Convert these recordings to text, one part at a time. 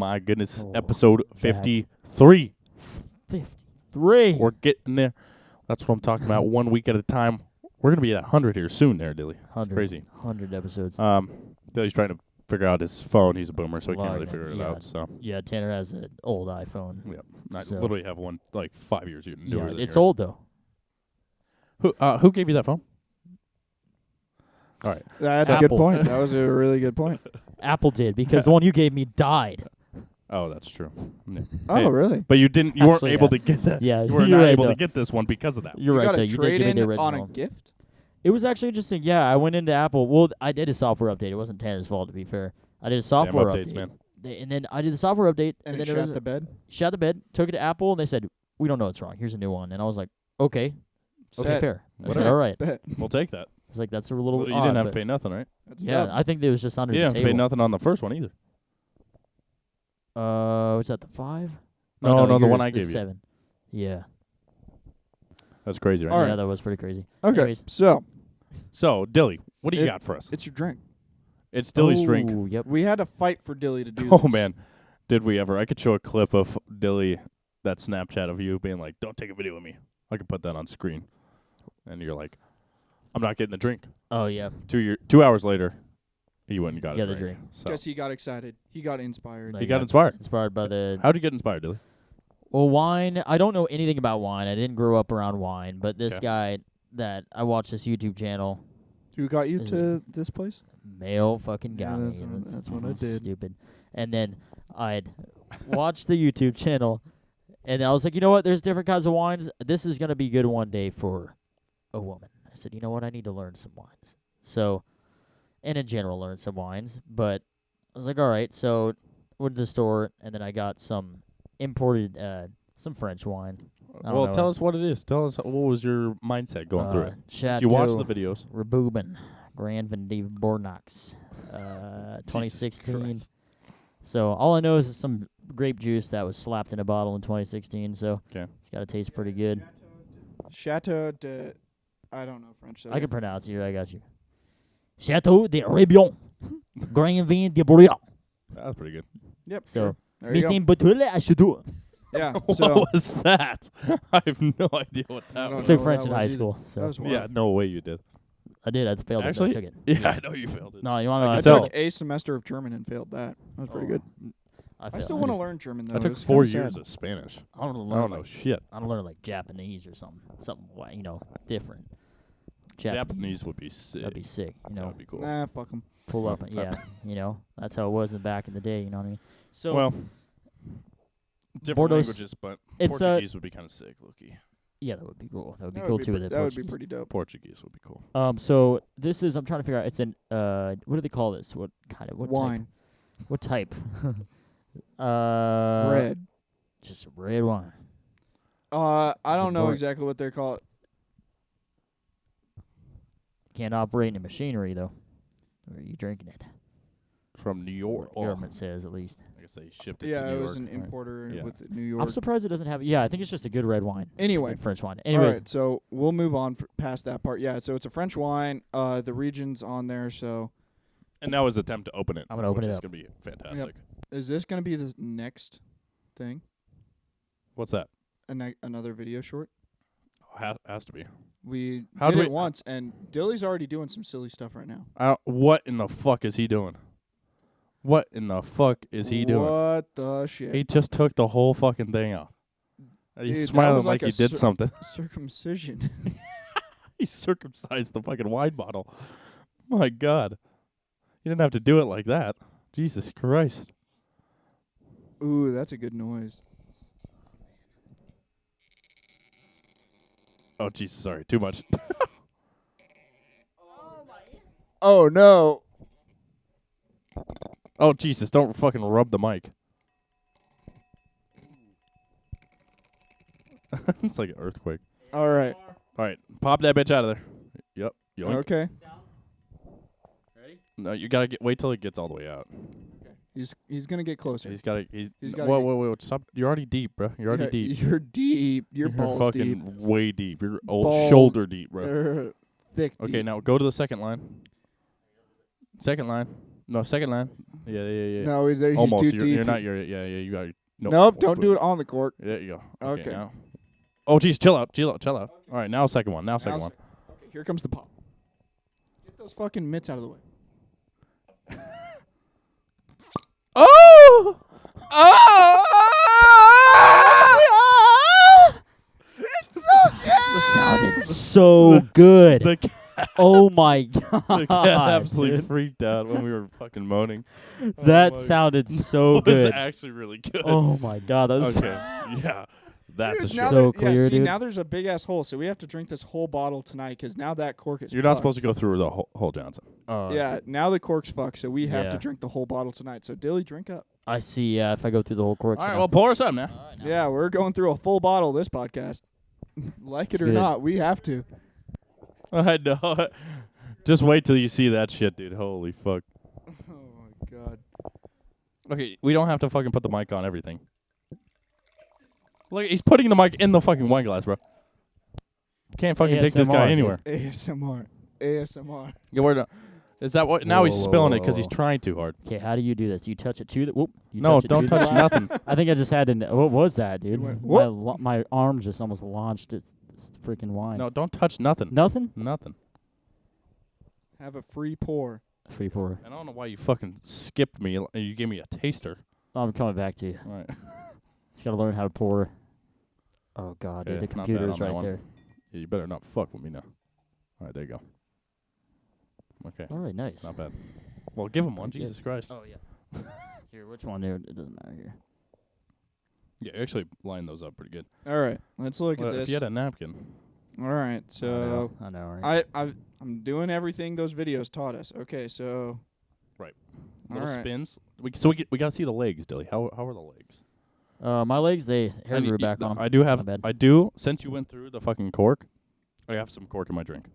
my goodness. Oh, Episode back. 53. 53. We're getting there. That's what I'm talking about. 1 week at a time. We're going to be at 100 here soon there, Dilly. It's crazy. 100 episodes. Dilly's trying to figure out his phone. He's a boomer, so he can't Well, really figure it out. So Yeah, Tanner has an old iPhone. yeah, I So- literally have one like 5 years newer Yeah, than it's yours. old, though. Who gave you that phone? All right. That's a good Apple. point. That was a really good point. Apple did, because the one you gave me died. Oh, that's true. Yeah. Oh, Hey, really? but you didn't. You weren't Actually, able yeah. to get that. Yeah, You were you're not right, able though. to get this one because of that. You're you right, got though. a You did trade give me in the original. on a gift? It was actually interesting. Yeah, I went into Apple. Well, I did a software update. It wasn't Tanner's fault, to be fair. I did a software updates, update. man. And then I did the software update. And then it it was shot the bed? shot the bed, took it to Apple, and they said, we don't know what's wrong. Here's a new one. And I was like, okay. Okay, Set. fair. I said, Whatever. all right. Bet. We'll take that. It's like, that's a little Well, you odd, didn't have to but pay nothing, right? That's a yeah, dub. I think it was just under You the didn't have to pay table. nothing on the first one either. What's that, the 5? No, the one yours, I the gave you. 7. Yeah. That's crazy, right? All right. Yeah, that was pretty crazy. Okay, Anyways. so So, Dilly, what do you It- got for us? it's your drink. It's Dilly's drink. Oh, yep. We had to fight for Dilly to do Oh, this. man. Did we ever? I could show a clip of Dilly, that Snapchat of you being like, don't take a video of me. I could put that on screen. And you're like, I'm not getting the drink. Oh, yeah. 2 hours later, he went and got Got a the drink. drink. So. Guess he got excited. He got inspired. You got inspired. Inspired by the... How'd you get inspired, Dilly? Well, wine, I don't know anything about wine. I didn't grow up around wine. But this Okay. guy that I watched this YouTube channel, Who got you Is to this place? male fucking got Yeah, me. that's what I did. Stupid. And then I'd watch the YouTube channel, and I was like, you know what? There's different kinds of wines. This is going to be good one day for a woman. I said, you know what? I need to learn some wines. So, and in general, learn some wines. But I was like, all right. So went to the store, and then I got some imported, some French wine. I don't Well, know. tell us what it is. Tell us what was your mindset going through it. Chateau Did you watch the videos? Rebouben, Grand Vendive Bornox, 2016. Christ. So all I know is it's some grape juice that was slapped in a bottle in 2016. So Okay. it's got to taste pretty good. Chateau de... I don't know French. So I can pronounce it. I got you. Chateau de Rébion, Grand Vin de Bourgogne. That was pretty good. Yep, So, sure. There you go. Missing Bouteille à Chateau. Yeah, What so... was that? I have no idea what I that don't was. I took know French what in that high was either. school. That So was wild. Yeah, no way you did. I did. I failed Actually? it. but I took it. Yeah, I know you failed it. No, you want to know? I I So- took a semester of German and failed that. That was pretty good. I failed. still want to learn German, though. I took It's 4 kinda years sad. of Spanish. I want to I learn. don't know shit. I want to learn like Japanese or something. Something different. Japanese would be sick. That'd be sick. You That know, would be cool. Nah, fuck 'em. pull up. Yeah, that's how it was back in the day. You know what I mean? So Well, different Bordeaux- languages, but it's, Portuguese would be kind of sick, Loki. yeah, that would be cool. That would be That cool would too. be With the that would be Portuguese. pretty dope. Portuguese would be cool. So this is. I'm trying to figure out. It's an what do they call this? What kind of what Wine. Type? What type? Red. Just red wine. I don't know boring. exactly what they call it. Can't operate in a machinery though. Or are you drinking it? From New York. The government says at least. I guess they shipped it Yeah, to New it York. was an importer Yeah. with New York. I'm surprised it doesn't have. Yeah, I think it's just a good red wine. Anyway. Good French wine. All Anyways, right, so we'll move on past that part. Yeah, so it's a French wine. The region's on there, so... And now his attempt to open it. I'm gonna open which it is up. going to be fantastic. Is this going to be the next thing? What's that? Another video short? Has to be. We How did do it we- once, and Dilly's already doing some silly stuff right now. What in the fuck is he doing? What in the fuck is he doing? What the shit? He just took the whole fucking thing off. Dude, He's that smiling was like like he a did something. Circumcision. He circumcised the fucking wine bottle. My God. You didn't have to do it like that. Jesus Christ. Ooh, that's a good noise. Oh, Jesus, sorry. Too much. Oh, no. Oh, Jesus, don't fucking rub the mic. It's like an earthquake. All right. All right, pop that bitch out of there. Yep. Yoink. Okay. No, you gotta wait till it gets all the way out. He's going to get closer. He's gotta. He's gotta Wait. Stop. You're already deep, bro. You're already Yeah, deep. You're deep. You're balls fucking deep. way deep. You're old Balls- shoulder deep, bro. Thick Okay, deep. now go to the second line. Second line. No, second line. Yeah. No, he's Almost. too You're, deep. you're not. Yeah. You got. Nope, don't do it on the cork. There you go. Okay. Now. Oh, geez, chill out. All right, now second one. Okay, here comes the pop. Get those fucking mitts out of the way. Oh! It sounded so good. The cat, Oh my god. the cat absolutely dude. freaked out when we were fucking moaning. That Oh my- sounded so It was good. actually really good. Oh my god, that was Okay. Yeah. That's a Dude, now shot. So there- clear, see, dude. now there's a big ass hole, so we have to drink this whole bottle tonight because now that cork is. You're not fucked. supposed to go through the whole Johnson. Yeah, now the cork's fucked, so we have Yeah. to drink the whole bottle tonight. So Dilly, drink up. I see. Yeah, if I go through the whole cork. All right, well, pour us up now. Yeah, we're going through a full bottle this podcast. Like it or Good. not, we have to. I know. Just wait till you see that shit, dude. Holy fuck. Oh my god. Okay, we don't have to fucking put the mic on everything. Look, he's putting the mic in the fucking wine glass, bro. Can't fucking take this guy ASMR, anywhere. ASMR. Yeah, we're not. Is that what? Now he's Whoa, spilling whoa, it because he's whoa. trying too hard. Okay, how do you do this? You touch it to the. Whoop. You No, touch it don't to the touch glass? nothing. I think I just had to. What was that, dude? You went, my, whoop. my arm just almost launched this freaking wine. No, don't touch nothing. Nothing. Nothing. Have a free pour. Free pour. I don't know why you fucking skipped me and you gave me a taster. I'm coming back to you. All right. Just gotta learn how to pour. Oh god, dude, Okay, the not bad computer's on that right one. there. Yeah, you better not fuck with me now. All right, there you go. Okay, All right, nice. not bad. Well, give him one. Pretty good. Jesus Christ. Oh yeah. Here, which one? There, it doesn't matter here. Yeah, you actually line those up pretty good. All right, let's look Well, at this. if you had a napkin. All right, so I know, right? I'm doing everything those videos taught us. Okay, so Little Alright. spins. We gotta see the legs, Dilly. How are the legs? My legs, they hair And grew y- back on 'em. I do have. My bad. I do. Since you went through the fucking cork, I have some cork in my drink.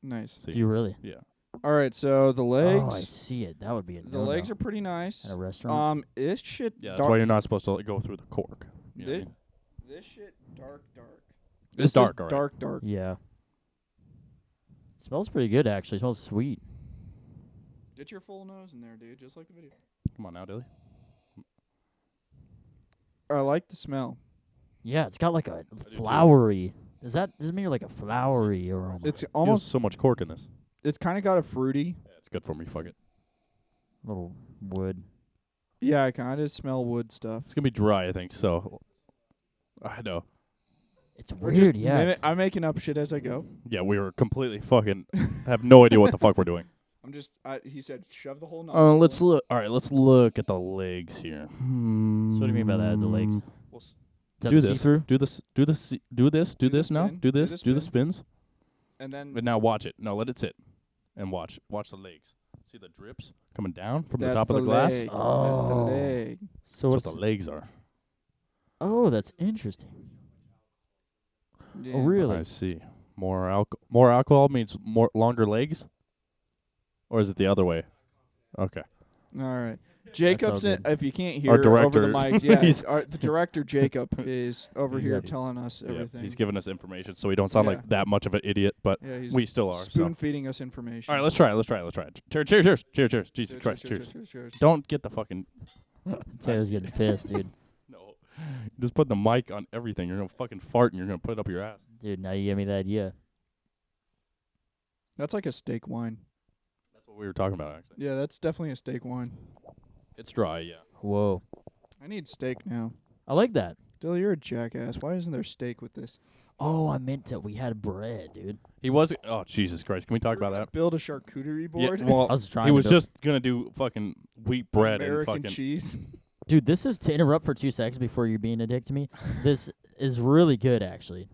nice. See? Do you really? Yeah. All right, so the Oh, I legs, see it. That would be a the legs are pretty nice. at a restaurant. This shit, Yeah. That's why you're not supposed to go through the cork. You know what I Thi- mean? this shit, dark. It's This is dark, alright. dark. Yeah. Smells pretty good, actually. Smells sweet. Get your full nose in there, dude, just like the video. Come on now, Dilly. I like the smell. Yeah, it's got like a do too. flowery. Does it mean like a flowery aroma? It's Almost almost, so much cork in this. it's kind of got a fruity. Yeah, it's good for me. Fuck it. little wood. Yeah, I kind of smell wood stuff. It's gonna be dry, I think. So. I know. It's We're weird, just yeah. I'm making up shit as I go. Yeah, we were completely fucking have no idea what the fuck we're doing. I'm just. He said, shove the whole nose. Let's look. All right, let's look at the legs here. So what do you mean by that, the legs? Well, Is that do the this. see-through? Do this. Do this. Do this. Do Do the this now. spin. Do Do this. the Do the spin. spins. And then But now watch it. No, let it sit, and watch. Watch the legs. See the drips coming down from the that's top of the glass. leg. Oh. That's the leg. So That's what's what the legs are. Oh, that's interesting. Yeah. Oh, really? I see. More alcohol means more longer legs, or is it the other way? Okay. All right. Jacob's, good. if you can't hear Our over the director- mics, yeah, he's- the director Jacob is over here Yeah. telling us Yeah, everything. he's giving us information, so we don't sound Yeah. like that much of an idiot, but yeah, he's we still are. So. spoon feeding us information. All right, let's try it. Cheers. Jesus Christ, cheers. Cheers. Don't get the fucking Taylor's getting pissed, dude. no. Just put the mic on everything. You're gonna fucking fart and you're gonna put it up your ass. Dude, now you gave me the idea. That's like a steak wine. That's what we were talking about, actually. Yeah, that's definitely a steak wine. It's dry, yeah. Whoa. I need steak now. I like that. Dill, you're a jackass. Why isn't there steak with this? Oh, I meant that we had bread, dude. He was. Oh Jesus Christ! Can we talk about that? Build a charcuterie board. Yeah, well, I was trying he to was do- just gonna do fucking wheat bread American and fucking. cheese. Dude, this is to interrupt for 2 seconds before you're being a dick to me. This is really good, actually.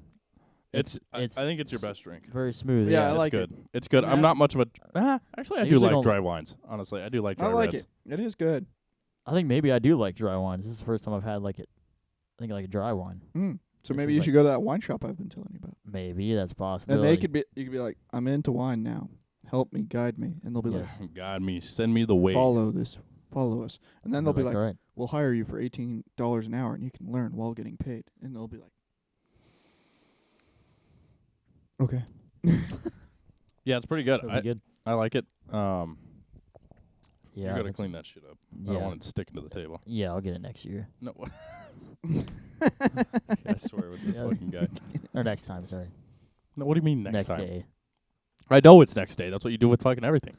It's. I it's think it's your best drink. Very smooth. Yeah, Yeah, I It's like good. it. It's good. Yeah. I'm not much of a. Actually, I do usually like don't- dry wines. Honestly, I do like dry I like reds. it. It is good. I think maybe I do like dry wines. This is the first time I've had like it. I think like a dry wine. So This maybe is you like- should go to that wine shop I've been telling you about. Maybe that's possible. And you could be like, I'm into wine now. Help me, guide me. And they'll be Yes. God, me, send me the way. like, follow us. And then they'll be like, all right. we'll hire you for $18 an hour and you can learn while getting paid. And they'll be like, okay. Yeah, it's pretty good. That'll be good. I like it. Yeah, you gotta that's- clean that shit up. I Yeah. don't want it sticking to the table. Yeah, I'll get it next year. No. I swear with this Yeah. fucking guy. Or next time, sorry. No, what do you mean next time? day. I know it's next day. That's what you do with fucking everything.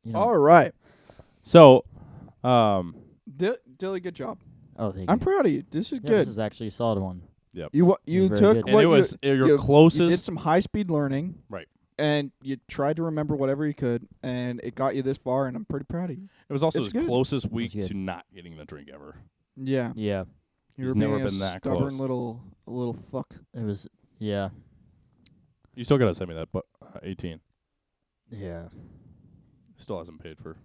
You know. All right, So, Dilly, good job. Oh, thank I'm you. proud of you. This is Yeah, good. This is actually a solid one. You very took good. and what it was your you closest. did some high speed learning, Right. And you tried to remember whatever you could, and it got you this far. And I'm pretty proud of you. It was also It's his good. closest week good. to not getting the drink ever. Yeah, Yeah, you He's were never being a been that stubborn close. little fuck. it was. Yeah, You still gotta send me that, but 18 yeah. still hasn't paid for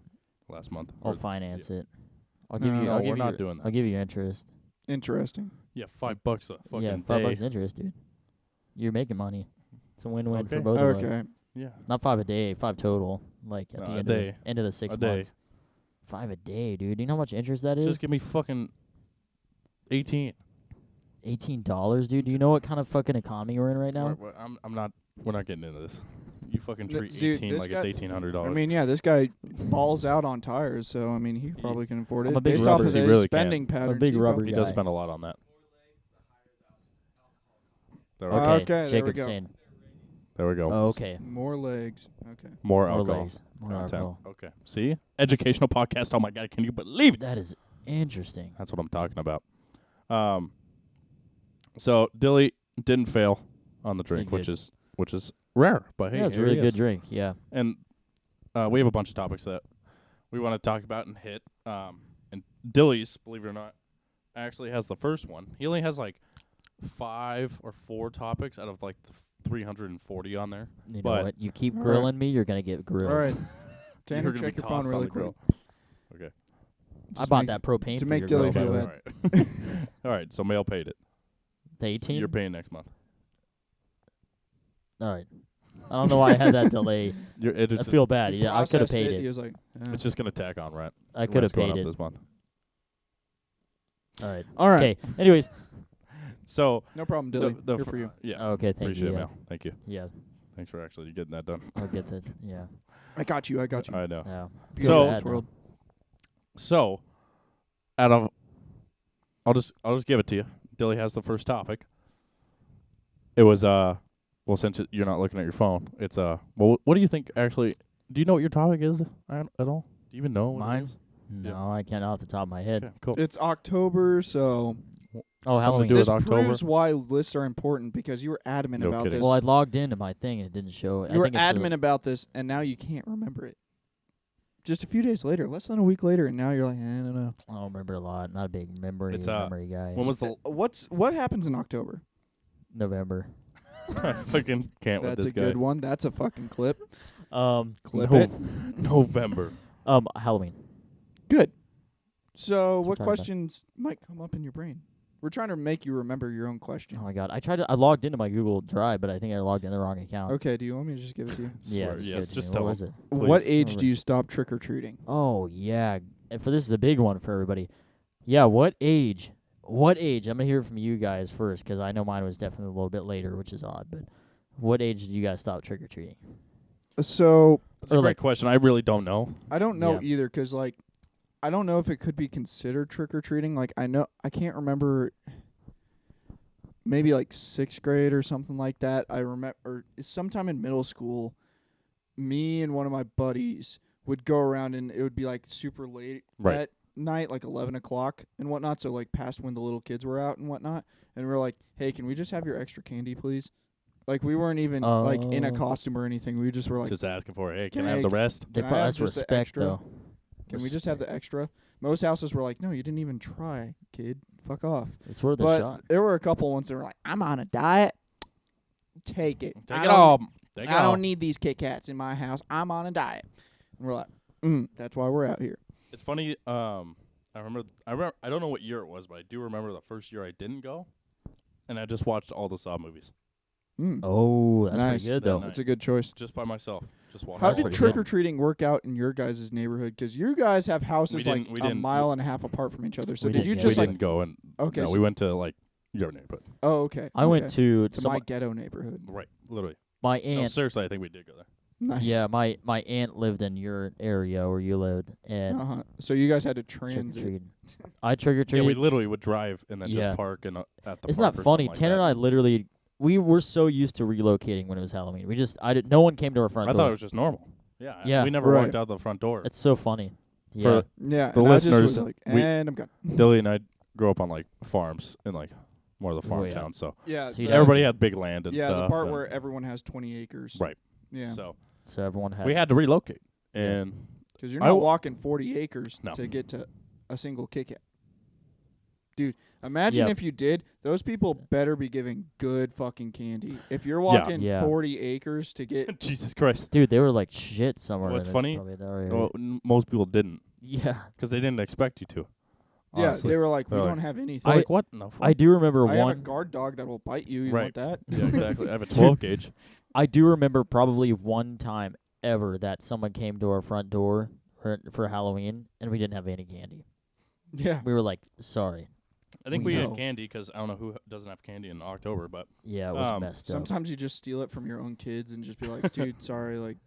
last month. I'll Or- finance it. I'll No, give you. no, I'll we're give you not your- doing that. I'll give you interest. Interesting. Yeah, $5 a fucking Yeah, day. $5 interest, dude. You're making money. It's a win-win Okay. for both of us. Okay. Yeah. Not 5 a day, 5 total. Like at No, the a end day. of the, end of the 6 A day. months. 5 a day, dude. Do you know how much interest that is? Just give me fucking 18. $18, dude. Do you know what kind of fucking economy we're in right now? I'm not. We're not getting into this. You fucking treat Dude, 18 this like it's guy- $1,800. I mean, yeah, this guy balls out on tires, so I mean, he probably can afford it. I'm a big Based off rubber- of He his really can. spending patterns. big he rubber probably- he does guy. spend a lot on that. There, Okay. we go. Okay, there we Jacob's go. saying. There we go. Oh, okay. More legs. Okay. More More alcohol. legs. More Content. alcohol. Okay. See? Educational podcast. Oh my god, can you believe it? That is interesting. That's what I'm talking about. So Dilly didn't fail on the drink, Did which is rare, but hey, Yeah, it's a here really he good is. drink. Yeah. And we have a bunch of topics that we want to talk about and hit. And Dilly's, believe it or not, actually has the first one. He only has like 5 or 4 topics out of like the 340 on there. You know But- what? You keep All right. grilling me, you're gonna get grilled. All right. You're Tanner, gonna be check your phone tossed on really the quick. grill. Okay. I Just bought make- that propane to for make your Dilly grill, by feel the way. bad. All right. All right. So Mail paid it. The 18. You're paying next month. All right. I don't know why I had that delay. It is I just, feel bad. He Yeah, I could have processed paid He it. was like, it's just gonna tack on rent. I could have Rent's going paid up it. this month. All right. all right. Okay. Anyways. So No problem, Dilly. the Here fir- for you. Yeah. Okay. Thank Appreciate you. it, Yeah. Mail. Thank you. Yeah. Thanks for actually getting that done. I'll get that. Yeah. I got you. I got you. I know. Yeah. Be So- in this world. So, out of, I'll just give it to you. Dilly has the first topic. It was well, since you're not looking at your phone, it's well, what do you think actually? Do you know what your topic is at all? Do you even know what Mine? it is? No, I can't off the top of my head. Okay, cool. It's October, so Oh, Something to Halloween. do with this October? proves why lists are important because you were adamant No about kidding. this. Well, I logged into my thing and it didn't show. you were adamant about this, and now you can't remember it. Just a few days later, less than a week later, and now you're like, I don't know. I don't remember a lot. Not a big memory It's, guy. When was the? What happens in October? November? I fucking can't with That's this a guy. good one. That's a fucking clip. Clip No- it. November. Halloween. Good. So, what what I'm talking about. questions might come up in your brain? We're trying to make you remember your own question. Oh my god! I logged into my Google Drive, but I think I logged in the wrong account. Okay, do you want me to just give it to you? Yeah. Swear, Just yes, give it to just me. tell What him. was it? What Please. age do you stop trick or treating? Oh yeah. And this is a big one for everybody. Yeah. What age? What age? I'm gonna hear from you guys first because I know mine was definitely a little bit later, which is odd. But what age did you guys stop trick or treating? So That's a Or great like- question. I really don't know. I don't know Yeah. either, 'cause like I don't know if it could be considered trick or treating. Like I can't remember. Maybe like 6th grade or something like that. I remember, or sometime in middle school, me and one of my buddies would go around, and it would be like super late Right. at night, like 11 o'clock and whatnot. So like past when the little kids were out and whatnot. And we are like, hey, can we just have your extra candy, please? Like we weren't even like in a Oh. costume or anything. We just were like, Just asking for it. Hey, can Can I have I- the rest? They Can I put have us just the respect extra? though. can we just have the extra? Most houses were like, no, you didn't even try, kid. Fuck off. It's worth a But shot. there were a couple ones that were like, I'm on a diet. Take it. Take I it don't- all. Take it I all. don't need these Kit Kats in my house. I'm on a diet. And we're like, that's why we're out here. It's funny. I remember. I don't know what year it was, but I do remember the first year I didn't go, and I just watched all the Saw movies Oh, that's Nice. pretty good That though. night. That's a good choice. just by myself. Just watching. How That's did pretty trick good. or treating work out in your guys' neighborhood? Because you guys have houses didn't- like we a didn't- mile and a half apart from each other. So We did didn't you get just we it. like? didn't go, and Okay. no, so- we went to like your neighborhood. oh, okay. I went okay. to to some, my ghetto neighborhood. Right, literally. my No, aunt. seriously, I think we did go there. Nice. Yeah, my aunt lived in your area where you lived, and So you guys had to trick or transit. treat. I trick or Yeah, treated. we literally would drive and then Yeah. just park at the Isn't park that or funny? something like Tanner that. and I literally, we were so used to relocating when it was Halloween. No one came to our front I door. thought it was just normal. Yeah. Yeah. We never Right. walked out the front door. It's so funny. For Yeah. Yeah, The and I just listeners, was like, we- and I'm gone. Dilly and I grew up on like farms in like more of the Oh, farm yeah. towns, so Yeah, So you'd the- have- everybody had big land and yeah, stuff. the part and- where everyone has 20 acres. Right. Yeah, So So everyone had. we had to relocate, Yeah. and because you're I not w- walking 40 acres No. to get to a single Kit Kat. Dude, imagine Yep. if you did. Those people better be giving good fucking candy. If you're walking Yeah. 40 acres to get, Jesus Christ, Dude, they were like shit somewhere. What's in funny- probably that area. well, most people didn't Yeah. because they didn't expect you to. yeah, Honestly. they were like, we They're don't like, have anything. They're like, what? No, I do remember I have a one. guard dog that will bite you. You Right. want that? Yeah, exactly. I have a 12 gauge. I do remember probably one time ever that someone came to our front door for Halloween and we didn't have any candy. Yeah. We were like, sorry. I think We we used know. candy because I don't know who doesn't have candy in October, but Yeah, it was Um, messed up. Sometimes you just steal it from your own kids and just be like, dude, sorry, like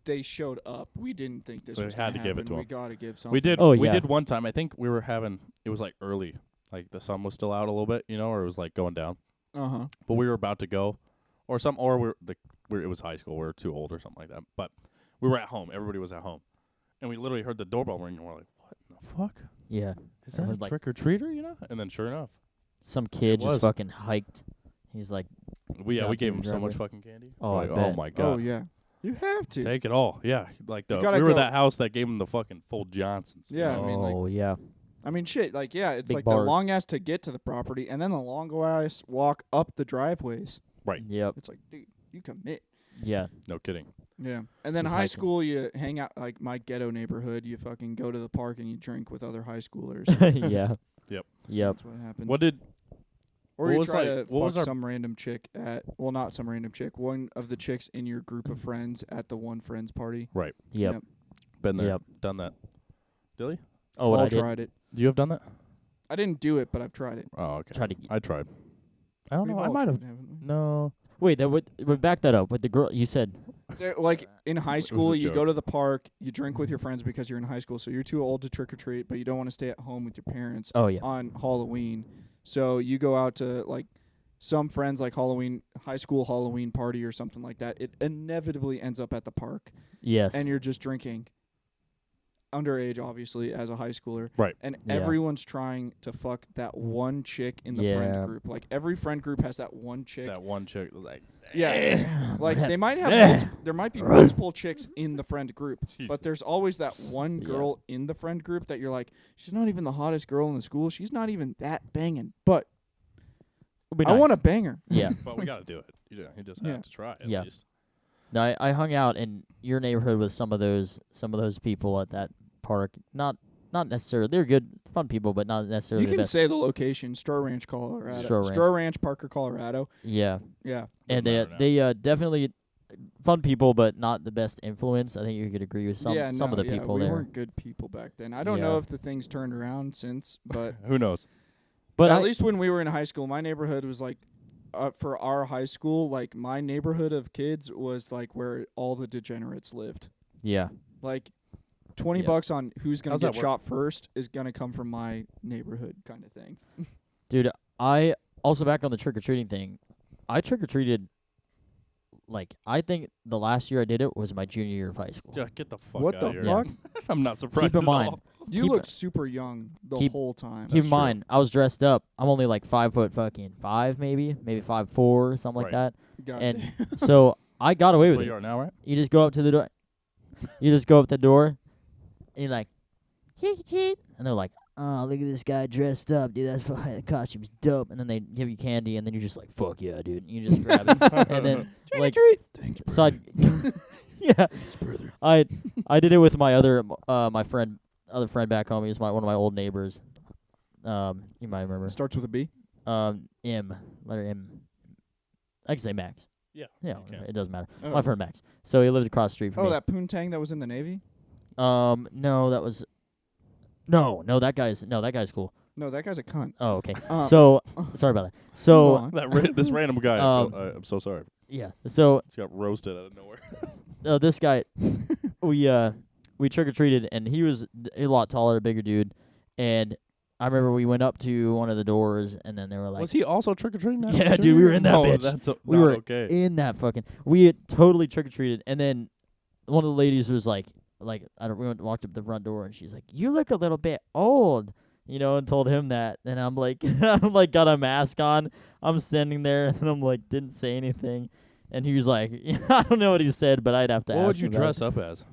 they showed up. We didn't think this We was had gonna to give it happen. to We 'em. gotta give something. we did. Oh, we yeah. did one time. I think we were having. It was like early, like the sun was still out a little bit, or it was like going down. But we were about to go, or it was high school. We were too old or something like that. But we were at home. Everybody was at home, and we literally heard the doorbell ring, and we're like, "What in the fuck? Yeah. Is And that we're a like- trick or treater?" And then sure enough, Some kid was. just fucking hiked. He's like, we Got gave to him the so much driveway. fucking candy. Oh, We're I like, bet. my god, Oh yeah, you have to. take it all. Yeah, like You we gotta were go- that house that gave him the fucking full Johnsons. you Yeah, know? I mean, like- oh, yeah. I mean, shit. Like, yeah, it's Big like bars. the long ass to get to the property, and then the long ass walk up the driveways. Right. Yep. It's like, dude, you commit. Yeah. No kidding. Yeah. And then Just high hiking. school, you hang out like my ghetto neighborhood. You fucking go to the park and you drink with other high schoolers. Yeah. Yep. Yep. That's what happens. What did Or what you was try like- to what was fuck our- some random chick at, well, not some random chick, one of the chicks in your group of friends at the one friend's party. right? Yep. Been there, Yep. done that. Dilly, Oh, what All I did. tried it. do you have done that? I didn't do it, but I've tried it. Oh, okay. Tried to. I tried. I don't We've know. I all might have. tried, haven't we? No. Wait, that would back that up with the girl. You said. Like in high was a school, you go joke. to the park, you drink with your friends because you're in high school, so you're too old to trick or treat, but you don't want to stay at home with your parents Oh yeah. on Halloween. So you go out to like some friends like Halloween, high school Halloween party or something like that. It inevitably ends up at the park, Yes. and you're just drinking. Underage, obviously, as a high schooler. Right. And Yeah. everyone's trying to fuck that one chick in the Yeah. friend group. Like every friend group has that one chick. That one chick was like, Yeah. Like they might have there might be multiple chicks in the friend group, Jesus. but there's always that one Yeah. girl in the friend group that you're like, she's not even the hottest girl in the school. She's not even that banging, but Would be I want to nice. bang her. Yeah. but we got to do it. You just Yeah. have to try at Yeah. least. No, I hung out in your neighborhood with some of those people at that park. Not necessarily. They're good, fun people, but not necessarily You the can best. say the location, Straw Ranch, Colorado. Straw Ranch. Ranch, Parker, Colorado. Yeah. Yeah. And matter now. they definitely fun people, but not the best influence. I think you could agree with some of the people we there. weren't good people back then. I don't know Yeah. if the things turned around since, but Who knows? But at least when we were in high school, my neighborhood was like, for our high school, like my neighborhood of kids was like where all the degenerates lived. yeah. Like, $20 Yep. on who's gonna How's get that work? shot first is gonna come from my neighborhood, kind of thing. Dude, I also back on the trick or treating thing. I trick or treated. Like I think the last year I did it was my junior year of high school. Yeah, get the fuck What out the of here. fuck? I'm not surprised Keep in at mind, all. You Keep- looked super young the keep- whole time. keep in true. mind, I was dressed up. I'm only like 5'5", maybe 5'4", something like Right. that. God And damn. so I got away That's with what it. you are now, right? You just go up to the door. You just go up the door, and you're like, cheat, cheat. And they're like, oh, look at this guy dressed up, dude. That's fucking, the costume's dope. And then they give you candy, and then you're just like, fuck yeah, dude. And you just grab it. And then, like, so yeah. I did it with my other, other friend back home. He was one of my old neighbors. You might remember. Starts with a B. Letter M. I can say Max. Yeah. Yeah, you can. it doesn't matter. Oh. My friend Max. So he lived across the street from Oh, me. that poontang that was in the Navy? No, that was. No, that guy's cool. No, that guy's a cunt. Oh, okay. Uh, So sorry about that. Move So on. This random guy. Um, I'm so sorry. yeah. So He got roasted out of nowhere. this guy, we trick or treated, and he was a lot taller, bigger dude, and I remember we went up to one of the doors, and then they were like, Was he also trick or treating that? Yeah, dude, we were in that no, bitch. That's we not were okay. in that fucking. We had totally trick or treated, and then one of the ladies was like, we walked up to the front door, and she's like, "You look a little bit old," and told him that. And I'm like, got a mask on. I'm standing there, and I'm like, didn't say anything, and he was like, I don't know what he said, but I'd have to. What ask would you him about dress it. up as?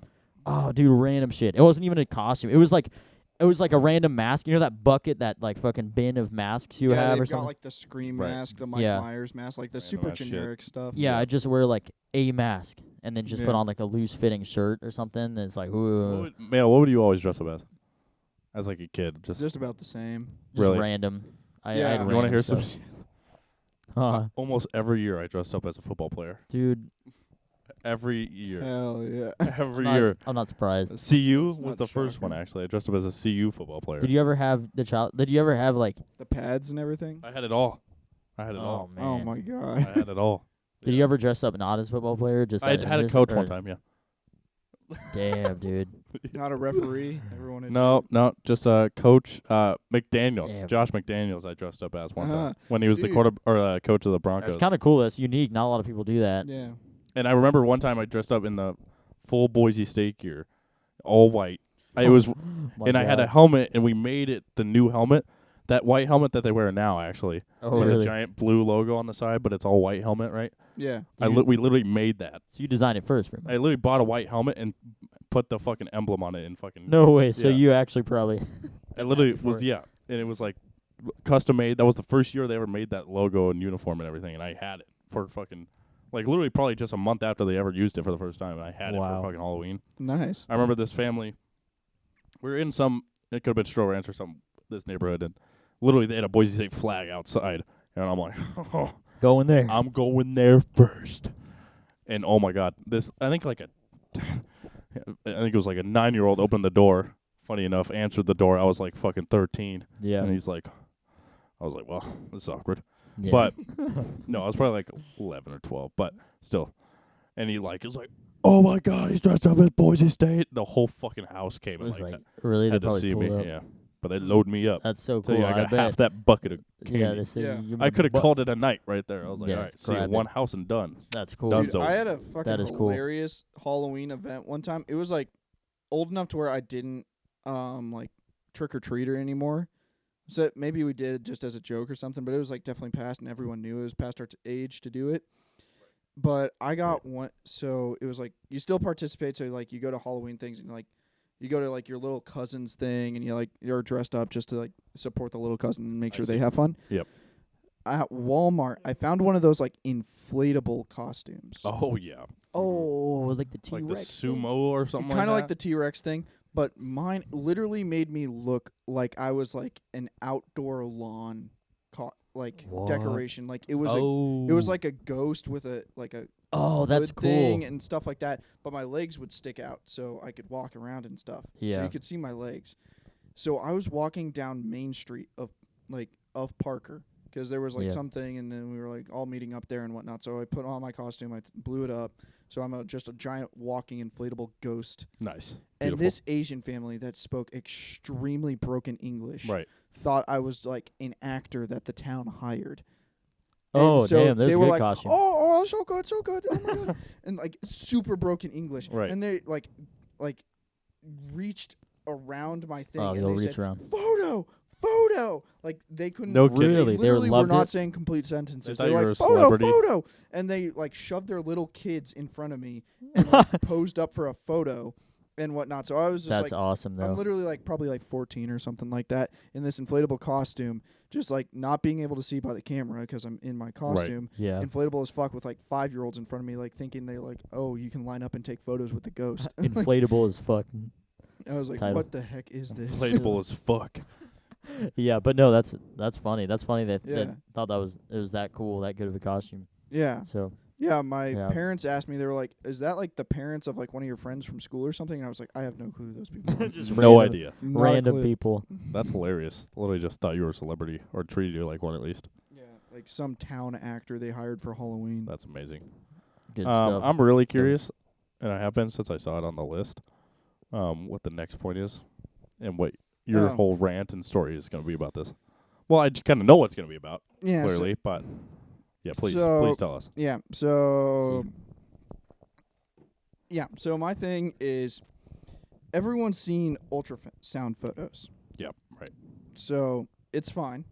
Oh, dude, random shit. It wasn't even a costume. It was like a random mask. You know that bucket, that like fucking bin of masks you have or they've got something? like the Scream Right. mask, the Mike Yeah. Myers mask, like the Random super ass shit. generic stuff. Yeah, I just wear like a mask and then just put Yeah. on like a loose fitting shirt or something. And it's like, What ooh, would you always dress up as like a kid? Just about the same. just really? random. I Yeah. had You You want to random hear some? stuff. shit? Almost every year I dressed up as a football player. Dude, Every year. Hell yeah. Every year. I'm not surprised. CU It's was not the first one shocking. actually. I dressed up as a CU football player. Did you ever have Did you ever have like? The pads and everything. I had it all. I had it Oh all. man. Oh my I god. had it all. Did you ever dress up not as a football player? Just I at had a just- coach or- one time. Yeah. Damn, dude. Not a referee. Everyone. had No, just Coach McDaniels, Damn. Josh McDaniels. I dressed up as one Uh-huh. time when he was the Dude. coach of the Broncos. That's kind of cool. That's unique. Not a lot of people do that. Yeah. And I remember one time I dressed up in the full Boise State gear, all white. I Oh was, my and I had a God. helmet, and we made it the new helmet, that white helmet that they wear now, actually, Oh, with really? a giant blue logo on the side, but it's all white helmet, right? Yeah. We literally made that. So you designed it first, pretty I much. literally bought a white helmet and put the fucking emblem on it and fucking. No way. So Yeah. you actually probably. I literally before was it. yeah, and it was like custom made. That was the first year they ever made that logo and uniform and everything, and I had it for fucking like literally probably just a month after they ever used it for the first time. And I had it Wow. for fucking Halloween. Nice. I remember this family. We were in it could have been Stroh Ranch or some this neighborhood, and literally they had a Boise State flag outside, and I'm like, oh, Go in there. I'm going there first. And oh my god, I think it was like a 9-year-old opened the door. Funny enough, answered the door. I was like fucking 13, Yeah. and I was like, well, this is awkward. Yeah. But no, I was probably like 11 or 12, but still. And he is like, oh my god, he's dressed up as Boise State. The whole fucking house came it and was like, like really they had to probably see pulled me. up. Yeah, but they load me up. That's so Tell cool. you, I got bet. half that bucket of candy. Yeah, they said Yeah. you I could have bu- called it a night right there. I was like, Yeah, all right, see you, grab it. one house and done. That's cool. Done. Dude, Dunzo. I had a fucking That is cool. hilarious Halloween event one time. It was like old enough to where I didn't like trick or treat anymore. So maybe we did just as a joke or something, but it was like definitely past and everyone knew it was past our age to do it. But I got one, so it was like you still participate. So like you go to Halloween things and like you go to like your little cousin's thing and you're dressed up just to like support the little cousin and make I sure see. they have fun. Yep. At Walmart, I found one of those like inflatable costumes. Oh yeah, Oh, like the T-Rex. like the sumo or something. Kind of like that? the T-Rex thing, but mine literally made me look like I was like an outdoor lawn What? decoration. Like it was Oh. it was like a ghost with a Oh, that's hood cool. thing and stuff like that, but my legs would stick out so I could walk around and stuff. So Yeah. you could see my legs. So I was walking down Main Street of Parker because there was like Yeah. something, and then we were like all meeting up there and whatnot. So I put on my costume, I blew it up. So I'm just a giant walking inflatable ghost. Nice. And Beautiful. this Asian family that spoke extremely broken English Right. thought I was like an actor that the town hired. Oh, And so damn, there's they a were good like, costume. Oh, so good, so good. Oh my god. And like super broken English. Right. And they like reached around my thing Oh, and they'll they reach said, around. Photo. Like they couldn't No they kidding. Really? They literally were loved not it? saying complete sentences. They They thought were you like were a celebrity. photo. And they like shoved their little kids in front of me and like posed up for a photo and whatnot. So I was just That's like awesome, though. I'm literally like probably like 14 or something like that in this inflatable costume, just like not being able to see by the camera because I'm in my costume. Yeah. Inflatable as fuck with like 5-year-olds in front of me, like thinking they're like, oh, you can line up and take photos with the ghost. Inflatable as fuck. I was like, title. what the heck is this? Inflatable as fuck. Yeah, but no, that's funny. That's funny that Yeah. that thought it was that cool, that good of a costume. Yeah. So Yeah, my Yeah. parents asked me, they were like, is that like the parents of like one of your friends from school or something? And I was like, I have no clue who those people are. Just No random- idea. Not a Random clue. people. That's hilarious. Literally just thought you were a celebrity or treated you like one at least. Yeah, like some town actor they hired for Halloween. That's amazing. Good stuff. I'm really curious. and I have been since I saw it on the list. What the next point is, and what your whole rant and story is going to be about this. Well, I just kind of know what it's going to be about, Yeah. clearly, but yeah, please tell us. Yeah. So. Yeah. So my thing is, everyone's seen ultrasound photos. Yep. Right. So it's fine.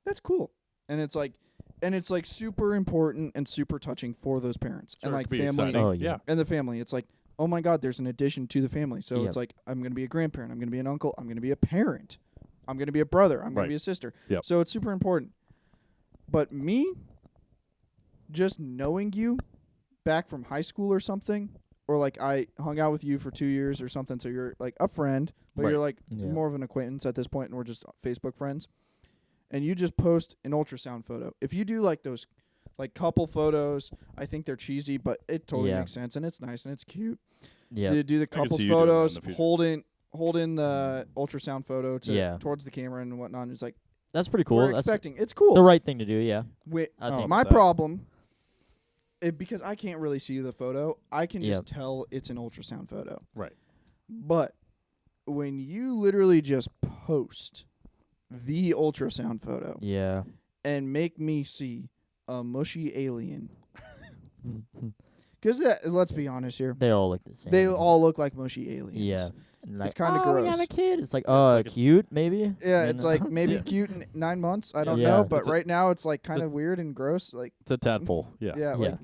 That's cool. And it's like super important and super touching for those parents. Sure, and it like could be family. exciting. Oh, yeah. And the family. It's like, oh my God, there's an addition to the family. So Yep. it's like, I'm going to be a grandparent. I'm going to be an uncle. I'm going to be a parent. I'm going to be a brother. I'm going to be a sister. Yep. So it's super important. But me, just knowing you back from high school or something, or like I hung out with you for 2 years or something, so you're like a friend, but Right. you're like Yeah. more of an acquaintance at this point, and we're just Facebook friends. And you just post an ultrasound photo. If you do like those like couple photos, I think they're cheesy, but it totally Yeah. makes sense and it's nice and it's cute. Yeah. To do the can couples see you doing that in photos, the future. holding the ultrasound photo towards the camera and whatnot. And it's like That's pretty cool. we're That's expecting. It's cool. the right thing to do. Yeah. I think. My that. problem, because I can't really see the photo, I can Yep. just tell it's an ultrasound photo. Right. But when you literally just post the ultrasound photo Yeah. and make me see a mushy alien, because let's be honest here, They all look the same. they all look like mushy aliens. Yeah. And like, kinda oh, we gross. have a kid. It's like, Yeah, it's like a- cute, maybe. Yeah, You it's know? like maybe Yeah. cute in 9 months. I don't Yeah. know, but It's a- right now it's like kind it's a- of weird and gross. Like, It's a tadpole. Yeah. yeah, like Yeah.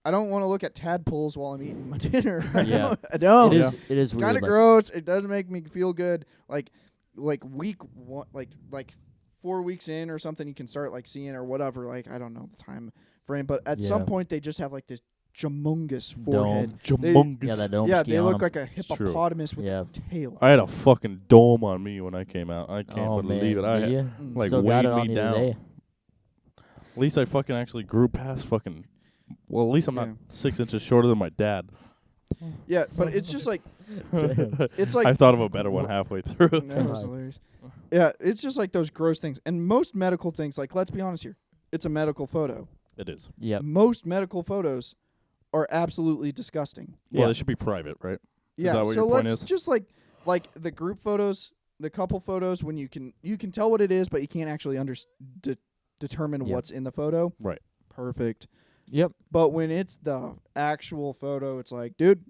I don't want to look at tadpoles while I'm eating my dinner. Yeah. I don't. It is. It is weird. Kind of like- gross. It doesn't make me feel good. Like week one, like 4 weeks in or something, you can start like seeing or whatever. Like I don't know the time frame, but at some Yeah. point they just have like this humongous forehead. Humongous. Yeah, that dome Yeah, ski they on look 'em. like a It's true. hippopotamus with Yeah. a tail. I had a fucking dome on me when I came out. I can't Oh believe man, it. I did had, you? Mm. like Still got weighed it on me you down. today. At least I fucking actually grew past fucking. Well, at least I'm not Yeah. 6 inches shorter than my dad. Yeah, but it's just like it's like I thought of a better one halfway through. that was hilarious. Yeah, it's just like those gross things. And most medical things, like let's be honest here, it's a medical photo. It is. Yep. Most medical photos are absolutely disgusting. Well, Yeah. it should be private, right? Yeah, that what so your point let's is? just like the group photos, the couple photos, when you can tell what it is, but you can't actually determine Yep. what's in the photo. Right. Perfect. Yep. But when it's the actual photo, it's like, dude,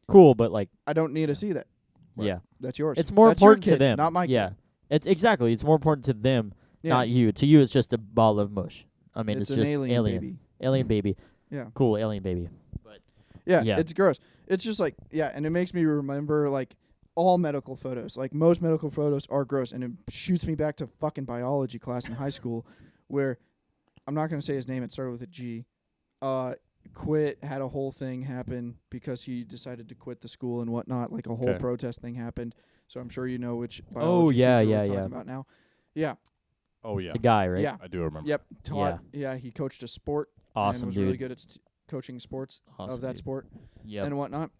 Cool, but like, I don't need to see that. Right. yeah, That's yours. it's more That's your important to kid, them, not my Yeah, kid. it's exactly. It's more important to them, Yeah. not you. To you, it's just a ball of mush. I mean, it's it's an just alien baby. Alien baby. Yeah. Cool alien baby. Yeah, Yeah. it's gross. It's just like, yeah, and it makes me remember like all medical photos. Like most medical photos are gross, and it shoots me back to fucking biology class in high school, where I'm not gonna say his name. It started with a G. Quit, had a whole thing happen because he decided to quit the school and whatnot. Like a whole Okay. protest thing happened. So I'm sure you know which Oh, biology yeah, teacher yeah, we're talking yeah. about now. Yeah. Oh yeah. The guy, right? Yeah. I do remember. Yep. Taught. Yeah. He coached a sport and Awesome, was dude. really good at coaching sports Awesome, of that dude. sport Yep. and whatnot.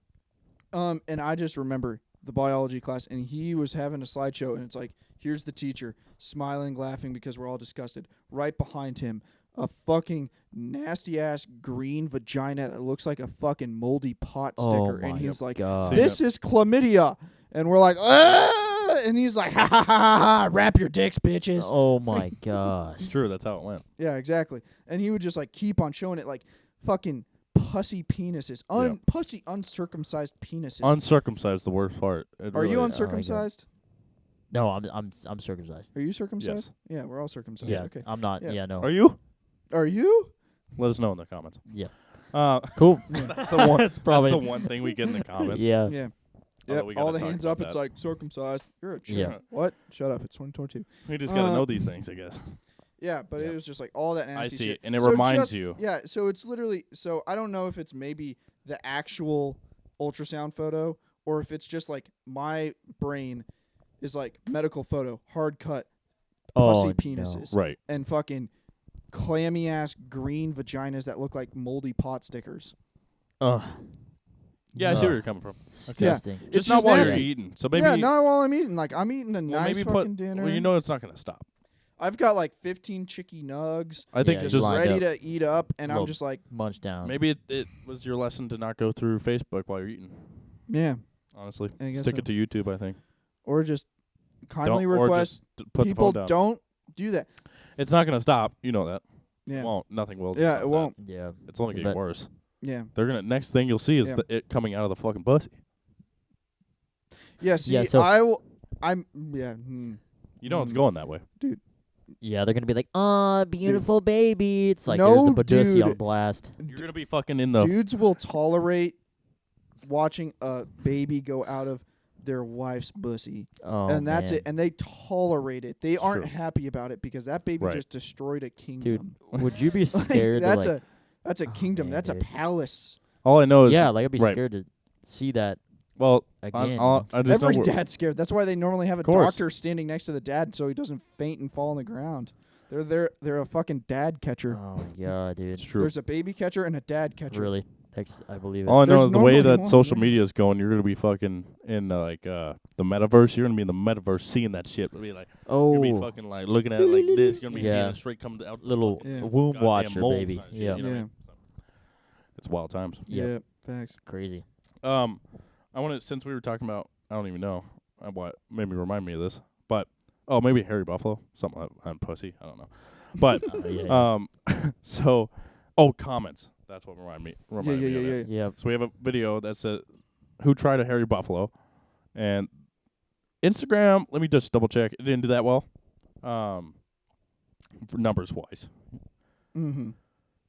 And I just remember the biology class, and he was having a slideshow, and it's like, here's the teacher smiling, laughing because we're all disgusted. Right behind him, a fucking nasty ass green vagina that looks like a fucking moldy pot Oh sticker, my and he's like, God. "This is chlamydia," and we're like, "Ah!" And he's like, "Ha ha ha ha! Wrap your dicks, bitches." Oh my gosh. It's true. That's how it went. Yeah, exactly. And he would just like keep on showing it, like fucking pussy penises, Yeah. pussy uncircumcised penises. Uncircumcised, the worst part. It Are really you is. uncircumcised? No, I'm circumcised. Are you circumcised? Yeah, we're all circumcised. Yeah, Okay. I'm not. Yeah. Yeah, no. Are you? Are you? Let us know in the comments. Yeah. Cool. That's the one. That's probably. That's the one thing we get in the comments. Yeah. Yeah. Although Yep. we All gotta the talk hands about up. It's that. like circumcised. You're a chick. Yeah. What? Shut up. It's 2022. We just gotta Uh, know these things, I guess. Yeah, but Yeah. it was just like all that I nasty see, shit. and it So reminds just- you. Yeah, so it's literally, so I don't know if it's maybe the actual ultrasound photo or if it's just like my brain is like medical photo, hard cut, pussy Oh, penises, Right. and fucking clammy ass green vaginas that look like moldy pot stickers. No. Ugh. Yeah, I see where Ugh. you're coming from. Disgusting. It's Just not just while nasty. you're eating. So maybe. Yeah, not while I'm eating. Like I'm eating a well, nice maybe fucking put. dinner. Well, you know it's not gonna stop. I've got like 15 chicky nugs I think Yeah, just just lined ready up. to eat up, and I'm Little- just like, Munch down. maybe it was your lesson to not go through Facebook while you're eating. yeah. Honestly, I guess stick so. it to YouTube. I think. Or just kindly Don't, or request just put people the phone down. don't do that. It's not gonna stop. You know that. Yeah. It won't. Nothing will. Yeah, stop it won't. Yeah. That. It's only getting But- worse. Yeah. They're gonna. Next thing you'll see is Yeah. it coming out of the fucking pussy. Yeah. See, Yeah, so- I will. I'm. Yeah. You know it's going that way. Yeah, they're gonna be like, beautiful baby. It's like No, there's the Badusi on dude. blast. You're gonna be fucking in the. Dudes will tolerate watching a baby go out of their wife's pussy, Oh, and that's man. it. And they tolerate it. They aren't true. happy about it because that baby Right. just destroyed a kingdom. Would you be Like, scared? that's to, like, that's a Oh, kingdom. man, That's a dude. palace. All I know is. yeah, like I'd be right. scared to see that Well, again. I just Every know we're- dad's scared. That's why they normally have a Course. doctor standing next to the dad so he doesn't faint and fall on the ground. They're a fucking dad catcher. Oh my god, dude. It's true. There's a baby catcher and a dad catcher. Really? I believe it. All I know There's is the way normally that one, social yeah. media is going, you're gonna be fucking in the metaverse. You're gonna be in the metaverse seeing that shit. You'll be like, Oh, you'll be fucking like looking at it like this. You're gonna be seeing Yeah. it straight come out. little Yeah. womb goddamn watcher, mold baby. kind of shit, Yeah, you know what I Yeah. mean? So, it's wild times. Yep. Yeah, facts. crazy. I want to, since we were talking about, I don't even know what made me remind me of this, but maybe Harry Buffalo, something on pussy. I don't know, but Yeah. so comments. That's what reminded me. Yeah, of yeah, it. yeah. Yep. So we have a video that says, "Who tried a Harry Buffalo?" And Instagram. Let me just double check. It didn't do that well, for numbers wise. Mm-hmm.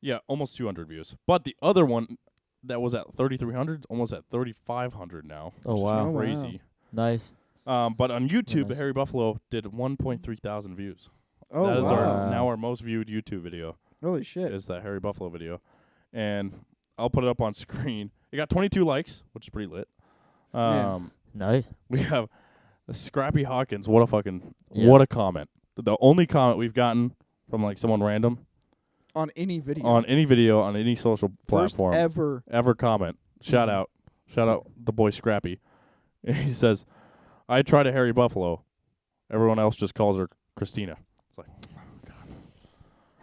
Yeah, almost 200 views. But the other one that was at 3,300, almost at 3,500 now. Oh, which is wow. Oh, wow. crazy. Nice. But on YouTube, the nice. Harry Buffalo did 1.3 thousand views. Oh, That is wow. our most viewed YouTube video. Holy shit. Is that Harry Buffalo video, and I'll put it up on screen. It got 22 likes, which is pretty lit. Yeah. Nice. We have Scrappy Hawkins. What Yeah. a comment. The only comment we've gotten from like someone random On any video. on any video on any social First platform ever. comment. Shout out the boy Scrappy. And he says, "I tried a Harry Buffalo. Everyone else just calls her Christina." It's like,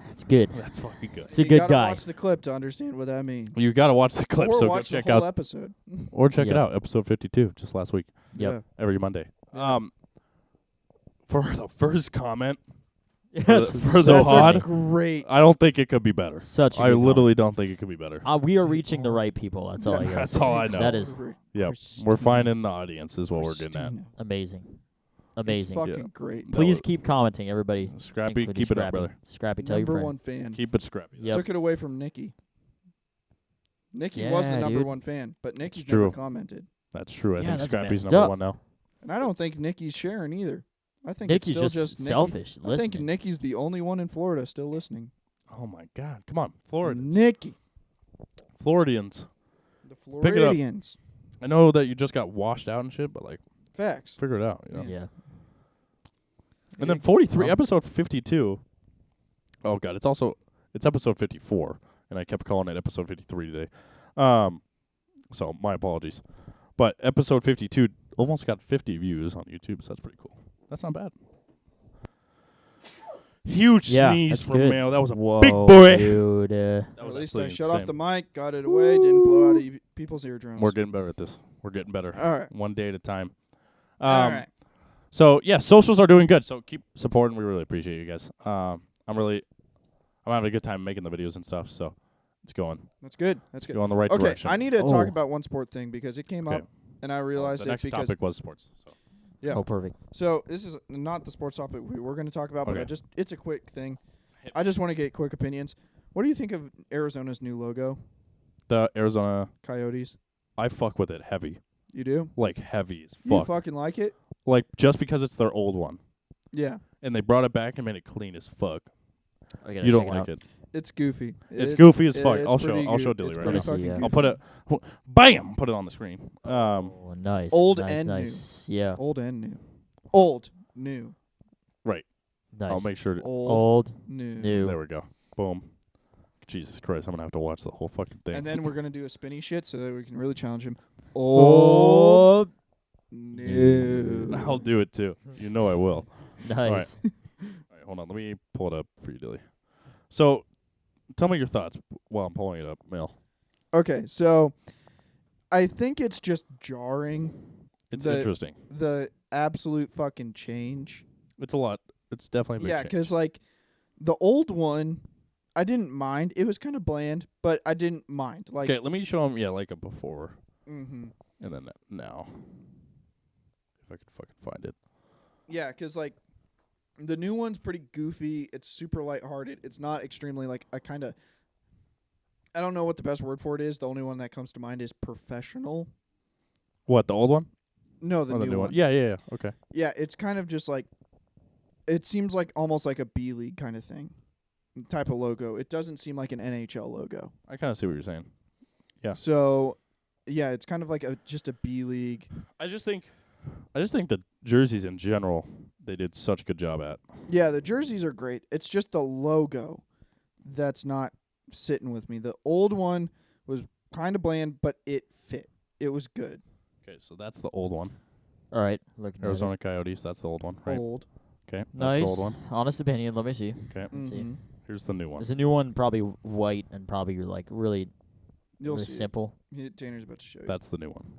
That's good. that's fucking good. It's a You good gotta guy. watch the clip to understand what that means. You got to watch the clip, or so go watch check the whole out episode. or check it Yeah. out. Episode 52, just last week, Yep. every Monday. For the first comment, Yes. for the That's pod, a great. I don't think it could be better. Such a I good literally don't think it could be better. we are reaching the right people. That's all I got. That's all I know. That is Yep, Christina. we're finding the audience is what we're getting at. Christina. amazing. It's Amazing. fucking great. Please keep commenting, everybody. Scrappy, including keep it up, Scrappy. brother. Scrappy, tell your Number friend. one fan. Keep it scrappy. Yep. Took it away from Nikki. Nikki was the Yeah, number dude. one fan, but Nikki's true. never commented. That's true. I Yeah, think that's Scrappy's messed number up. one now. And I don't think Nikki's sharing either. I think Nikki's it's still just Nikki. selfish. I think Listening. Nikki's the only one in Florida still listening. Oh my God! Come on, Floridians. Nikki. Floridians. The Pick it up. Floridians. I know that you just got washed out and shit, but like, Facts. figure it out. You know? Yeah. And then 43, Well- episode 52. Oh God, it's episode 54, and I kept calling it episode 53 today. So my apologies. But episode 52 almost got 50 views on YouTube, so that's pretty cool. That's not bad. Huge Yeah, sneeze that's from good. Mail. That was a Whoa, big boy. dude. That At was least I absolutely shut off insane. the mic, got it away, didn't blow out people's eardrums. We're getting better at this. We're getting better. All right. One day at a time. All right. So yeah, socials are doing good. So keep supporting. We really appreciate you guys. I'm having a good time making the videos and stuff. So it's going That's good. That's good. going the right Okay, direction. I need to talk Oh. about one sport thing because it came Okay. up and I realized the it next because topic was sports. So. yeah. Oh, perfect. So this is not the sports topic we were going to talk about, but Okay. it's a quick thing. Hit I just want to get quick opinions. What do you think of Arizona's new logo, The Arizona, Coyotes? I fuck with it heavy, You do? like heavy as You fuck. fucking like it? Like just because it's their old one, Yeah. and they brought it back and made it clean as fuck. I gotta You don't check like out. it. It's goofy. It's goofy as fuck. it's I'll show- pretty I'll goo- show Dilly it's right pretty now. fucking Yeah. I'll goofy. put it, bam, put it on the screen. Oh, nice. Old nice, and nice. Yeah. Old and new. Old, new. Nice. I'll make sure to. Old, Old, new. new. There we go. Boom. Jesus Christ, I'm gonna have to watch the whole fucking thing. And then we're gonna do a spinny shit so that we can really challenge him. Old, new. I'll do it too. You know I will. Nice. All right, hold on. Let me pull it up for you, Dilly. So, tell me your thoughts while I'm pulling it up, Mel. Okay, so I think it's just jarring. It's The- interesting. The absolute fucking change. It's a lot. It's definitely a big Yeah, change. because like the old one, I didn't mind. It was kind of bland, but I didn't mind. Like, Okay, let me show him, like a before and then now. If I could fucking find it. yeah, because like the new one's pretty goofy. It's super lighthearted. It's not extremely like I don't know what the best word for it is. The only one that comes to mind is professional. What, the old one? No, the Or new one. Yeah. Okay. Yeah, it's kind of just like it seems like almost like a B League kind of thing. Type of logo. It doesn't seem like an NHL logo. I kind of see what you're saying. Yeah. So, yeah, it's kind of like just a B League. I just think the jerseys in general, they did such a good job at. Yeah, the jerseys are great. It's just the logo that's not sitting with me. The old one was kind of bland, but it fit. It was good. Okay, so that's the old one. All right, looking at it. Arizona Coyotes, that's the old one, right? Old. Okay, that's Nice. the old one. Honest opinion. Let me see. Okay, Let's see. Mhm. here's the new one. There's a new one, probably white and probably like really, You'll really see. simple. Tanner's about to show you. That's the new one.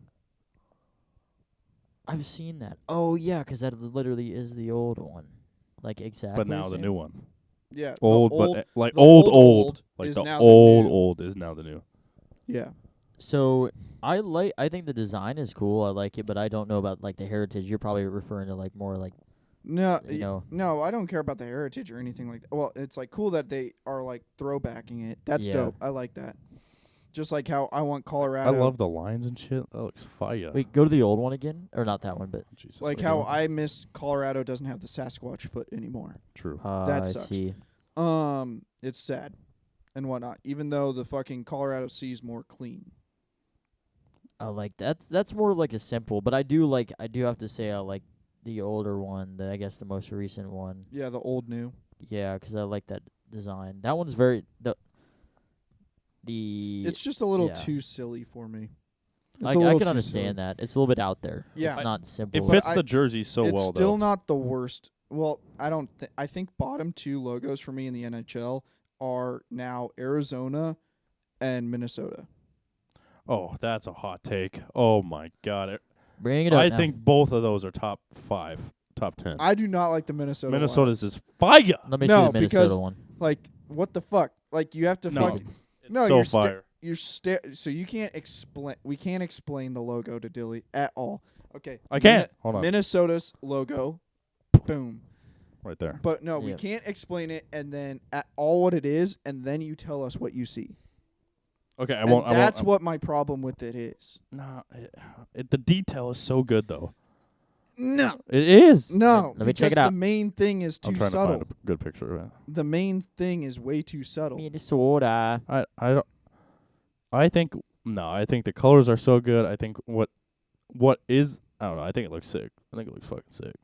I've seen that. Oh yeah, 'cause that literally is the old one. Like exactly. But now the same. new one. Yeah. Old, the but like the old. Like is the now old, new. old is now the new. Yeah. So I think the design is cool. I like it, but I don't know about like the heritage. You're probably referring to like more like No, you know. no, I don't care about the heritage or anything like that. Well, it's like cool that they are like throwbacking it. That's Yeah. dope. I like that. Just like how I want Colorado. I love the lines and shit. That looks fire. Wait, go to the old one again, or not that one, but Jesus. like that's how cool. I miss Colorado doesn't have the Sasquatch foot anymore. True. That I sucks. see. It's sad and whatnot. Even though the fucking Colorado Sea is more clean. I like that's more like a simple, but I do have to say I like the older one, I guess the most recent one. Yeah, the old new. Yeah, 'cause I like that design. That one's very the It's just a little yeah. too silly for me. I It's a little can too understand silly. that. It's a little bit out there. Yeah. It's not simple. It But fits I- the jersey so It's well, still though. not the worst. Well, I don't. I think bottom two logos for me in the NHL are now Arizona and Minnesota. Oh, that's a hot take. Oh my god. Bring it up. I now. think both of those are top 5, top 10. I do not like the Minnesota. Minnesota's Wilds. is fire. Let me No, see the Minnesota because- one. Like what the fuck? Like you have to No, fuck. it's No, so you're fire. So you can't explain. We can't explain the logo to Dilly at all. Okay. I can't. Hold on. Minnesota's logo. Boom. Right there. But no, we Yep. can't explain it, and then at all what it is, and then you tell us what you see. Okay, I And won't. that's I won't, what my problem with it is. Nah, the detail is so good though. No, It is. no, Let me check because it out. the main thing is too I'm trying subtle. to find a good picture of it. The main thing is way too subtle. Minnesota. I don't. I think no. I think the colors are so good. I think what is I don't know. I think it looks sick. I think it looks fucking sick.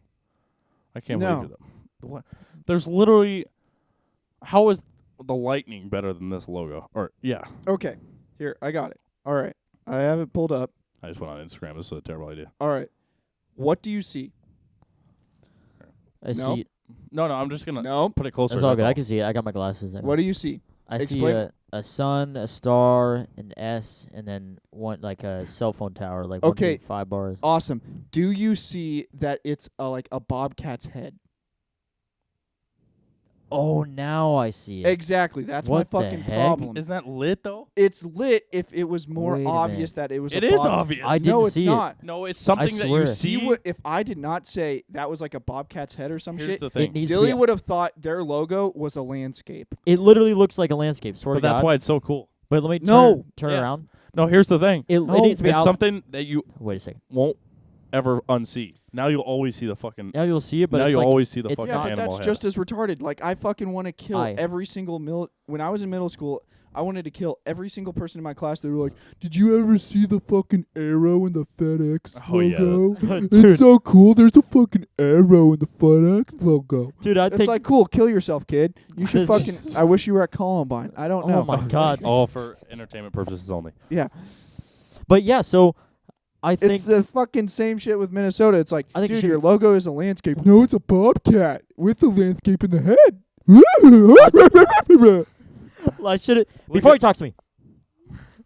I can't No. believe it. There's literally how is the Lightning better than this logo? Or yeah, Okay, here I got it. All right, I have it pulled up. I just went on Instagram. This is a terrible idea. All right, what do you see? I No. see it. No, I'm just gonna No. put it closer. That's all that's good. I can see it. I got my glasses in. What do you see? I see explain- a sun, a star, an S, and then one like a cell phone tower, like Okay. 5 bars. Awesome. Do you see that it's like a bobcat's head? Oh, now I see it. Exactly. That's What my the fucking heck? problem. Isn't that lit though? It's lit if it was more Wait a obvious minute. that it was. It a is bob- obvious. I No, didn't it's see it. not. No, it's something that swear. you See see. what if I did not say that was like a bobcat's head or some Here's shit? the It thing. needs to Dilly be. would have thought their logo was a landscape. It literally looks like a landscape. Swear But to that's God. why it's so cool. But let me No. turn Yes. around. No, here's the thing. It No, needs to be It's out. something that you Wait a second. won't ever unsee. Now you'll always see the fucking. Now you'll see it, but now it's you'll like, always see the it's fucking Yeah, not- but animal that's head. just as retarded. Like I fucking want to kill I- every single when I was in middle school, I wanted to kill every single person in my class. They were like, "Did you ever see the fucking arrow in the FedEx Oh, yeah. logo? Dude. It's so cool. There's a fucking arrow in the FedEx logo." dude, I It's think. like, cool, kill yourself, kid. You should This fucking. is- I wish you were at Columbine. I don't know. oh my God. all for entertainment purposes only. Yeah. But yeah, so I think It's the fucking same shit with Minnesota. It's like, I think it dude, should- your logo is a landscape. No, it's a bobcat with a landscape in the head. I should before he talks to me.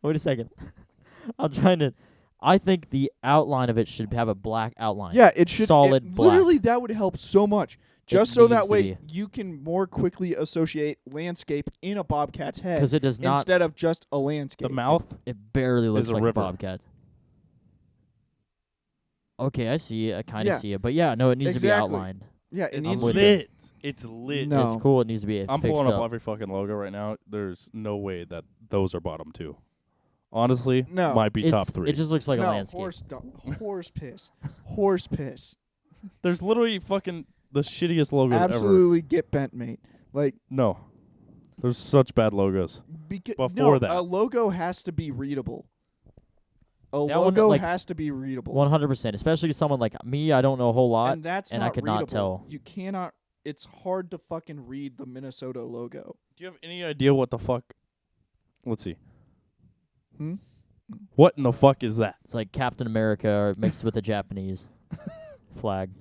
Wait a second. I'm trying to. I think the outline of it should have a black outline. Yeah, it should. Solid black. Literally, that would help so much. Just so that needs to way be. you can more quickly associate landscape in a bobcat's head Because it does not. instead of just a landscape. The mouth. It barely looks is a like river. a bobcat. Okay, I see it. I kind of Yeah. see it. But yeah, no, it needs to be Exactly. outlined. Yeah, it It's needs with to it. lit. It's lit. No. It's cool. It needs to be I'm fixed pulling up up. every fucking logo right now. There's no way that those are bottom 2. Honestly, No. might be top 3. It just looks like a no, landscape. horse piss. Horse piss. There's literally fucking the shittiest logos ever. Absolutely get bent, mate. Like, No. There's such bad logos. no, Before that. a logo has to be readable. A That one, logo like, has to be readable. 100%. Especially someone like me. I don't know a whole lot. And that's and I not could not readable. tell. You cannot. It's hard to fucking read the Minnesota logo. Do you have any idea what the fuck? Let's see. Hmm? What in the fuck is that? It's like Captain America mixed with a Japanese flag.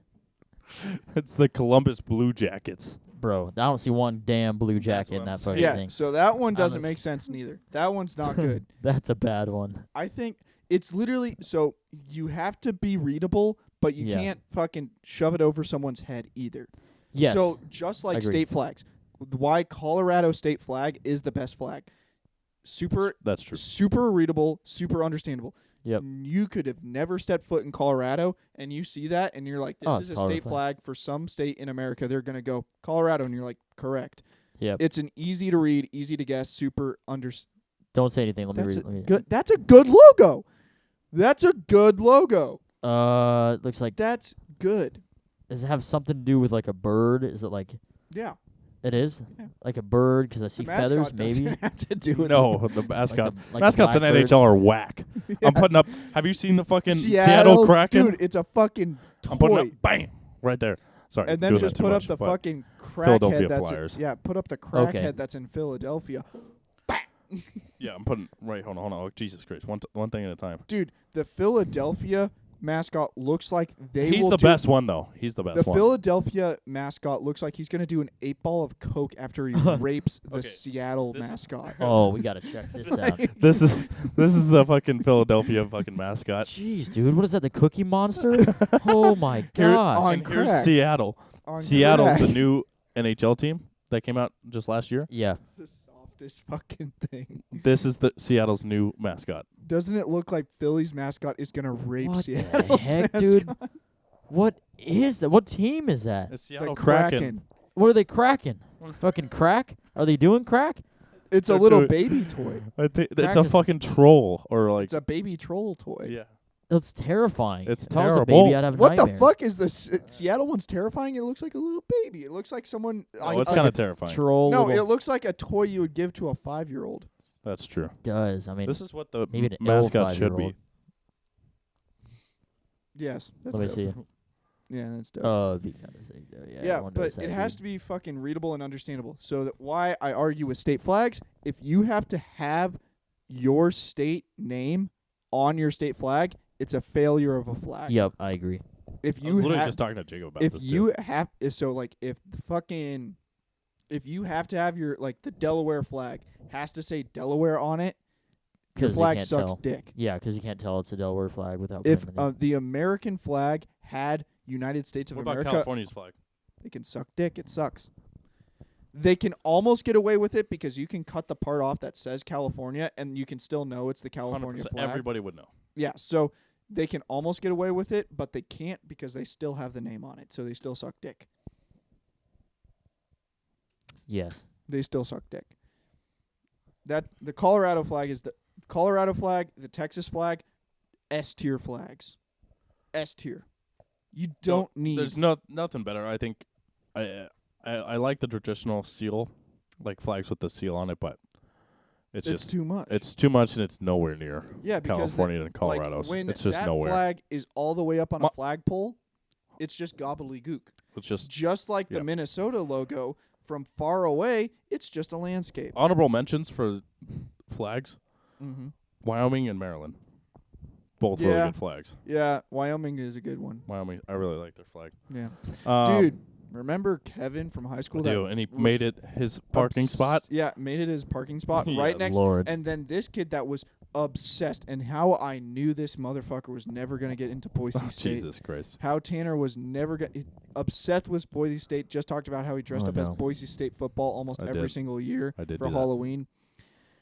It's the Columbus Blue Jackets. Bro, I don't see one damn blue jacket in what I'm that saying. fucking Yeah, thing. so that one doesn't Honest- make sense neither. That one's not good. That's a bad one. I think it's literally so you have to be readable, but you Yeah. can't fucking shove it over someone's head either. Yes. So just like Agreed. state flags, why Colorado state flag is the best flag. That's true. Super readable, super understandable. Yep. You could have never stepped foot in Colorado, and you see that, and you're like, this Oh, is a Colorado state flag. flag for some state in America. They're going to go Colorado, and you're like, correct. Yep. It's an easy to read, easy to guess, super Don't say anything. Let me That's read. a Let me good. That's a good logo. That's a good logo. it looks like. That's good. Does it have something to do with like a bird? Is it like Yeah. it is Yeah. like a bird? Because I see The feathers. mascot Maybe doesn't have to do with No, the mascot. like Mascots in blackbirds. NHL are whack. Yeah. I'm putting up. Have you seen the fucking Seattle Seattle's- Kraken? Dude, it's a fucking toy. I'm putting up. Bam! Right there. Sorry. And then doing just that too put much, up the but fucking Philadelphia crackhead that's Flyers. put up the crackhead Okay. that's in Philadelphia. Yeah, I'm putting. Right, hold on. Oh, Jesus Christ. One thing at a time. Dude, the Philadelphia mascot looks like they He's will the do best one, though. He's the best The one. Philadelphia mascot looks like he's going to do an 8-ball of coke after he rapes the Okay. Seattle This is- mascot. Oh, we gotta check this out. This is the fucking Philadelphia fucking mascot. Jeez, dude, what is that? The Cookie Monster? Oh my Here- gosh! on and here's crack. Seattle. On Seattle's crack. the new NHL team that came out just last year. Yeah. It's the softest fucking thing. This is the Seattle's new mascot. Doesn't it look like Philly's mascot is going to rape What the Seattle's heck, mascot? dude? What is that? What team is that? It's The Seattle Kraken. What are they cracking? Fucking crack? Are they doing crack? It's a They're little doing- baby toy. I think it's Kraken's- a fucking troll or like It's a baby troll toy. yeah. That's terrifying. It's if I was a terrible. baby, I'd have What nightmares. the fuck is this? Seattle one's terrifying. It looks like a little baby. It looks like someone. Oh, it's like kind a- of terrifying. Troll. No, little it looks like a toy you would give to a 5-year-old. That's true. does. I mean, This is what the maybe an ill mascot should be. 5-year-old. Yes. That's Let me dope. see. Yeah, that's dope. Oh, it'd be kind of sick though. Yeah. I Yeah, wonder but if that'd it has to be fucking readable and understandable. So that why I argue with state flags, if you have to have your state name on your state flag, it's a failure of a flag. Yep, I agree. If I was you literally have, just talking to Jacob about if this you too. have, so like if the fucking, if you have to have your like the Delaware flag has to say Delaware on it, your 'Cause you flag can't sucks tell. dick. Yeah, because you can't tell it's a Delaware flag without. If putting it in. the American flag had United States of What about America, California's flag? they can suck dick. It sucks. They can almost get away with it because you can cut the part off that says California, and you can still know it's the California 100%. flag. Everybody would know. Yeah, so they can almost get away with it, but they can't because they still have the name on it, so they still suck dick. Yes. They still suck dick. That the Colorado flag is the Colorado flag, the Texas flag, S tier flags. S tier. You don't need. There's nothing better. I think I like the traditional seal, like flags with the seal on it, but it's just too much. it's too much and it's nowhere near yeah, because California and like Colorado's. when It's just that nowhere. flag is all the way up on Ma- a flagpole, it's just gobbledygook. It's just Just like the Yep. Minnesota logo, from far away, it's just a landscape. honorable mentions for flags. Mm-hmm. Wyoming and Maryland. both really Yeah. good flags. Yeah, Wyoming is a good one. Wyoming, I really like their flag. Yeah. Um, Dude, remember Kevin from high I school? do, That and he was made it his parking spot. Yeah, made it his parking spot right Yes. next. Lord. And then this kid that was obsessed, and how I knew this motherfucker was never going to get into Boise Oh, State. Jesus Christ. How Tanner was never obsessed with Boise State. Just talked about how he dressed Oh, up as no. Boise State football almost I every did. single year I did for do that. Halloween.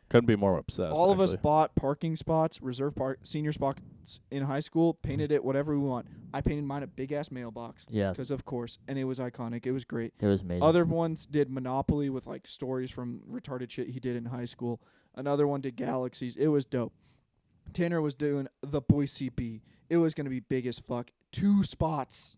Couldn't be more obsessed. All of us actually. bought parking spots, senior spots in high school, painted it whatever we want. I painted mine a big-ass mailbox Yeah, because, of course, and it was iconic. It was great. it was amazing. Other ones did Monopoly with, like, stories from retarded shit he did in high school. Another one did Galaxies. It was dope. Tanner was doing the Boise Bee. It was going to be big as fuck. 2 spots.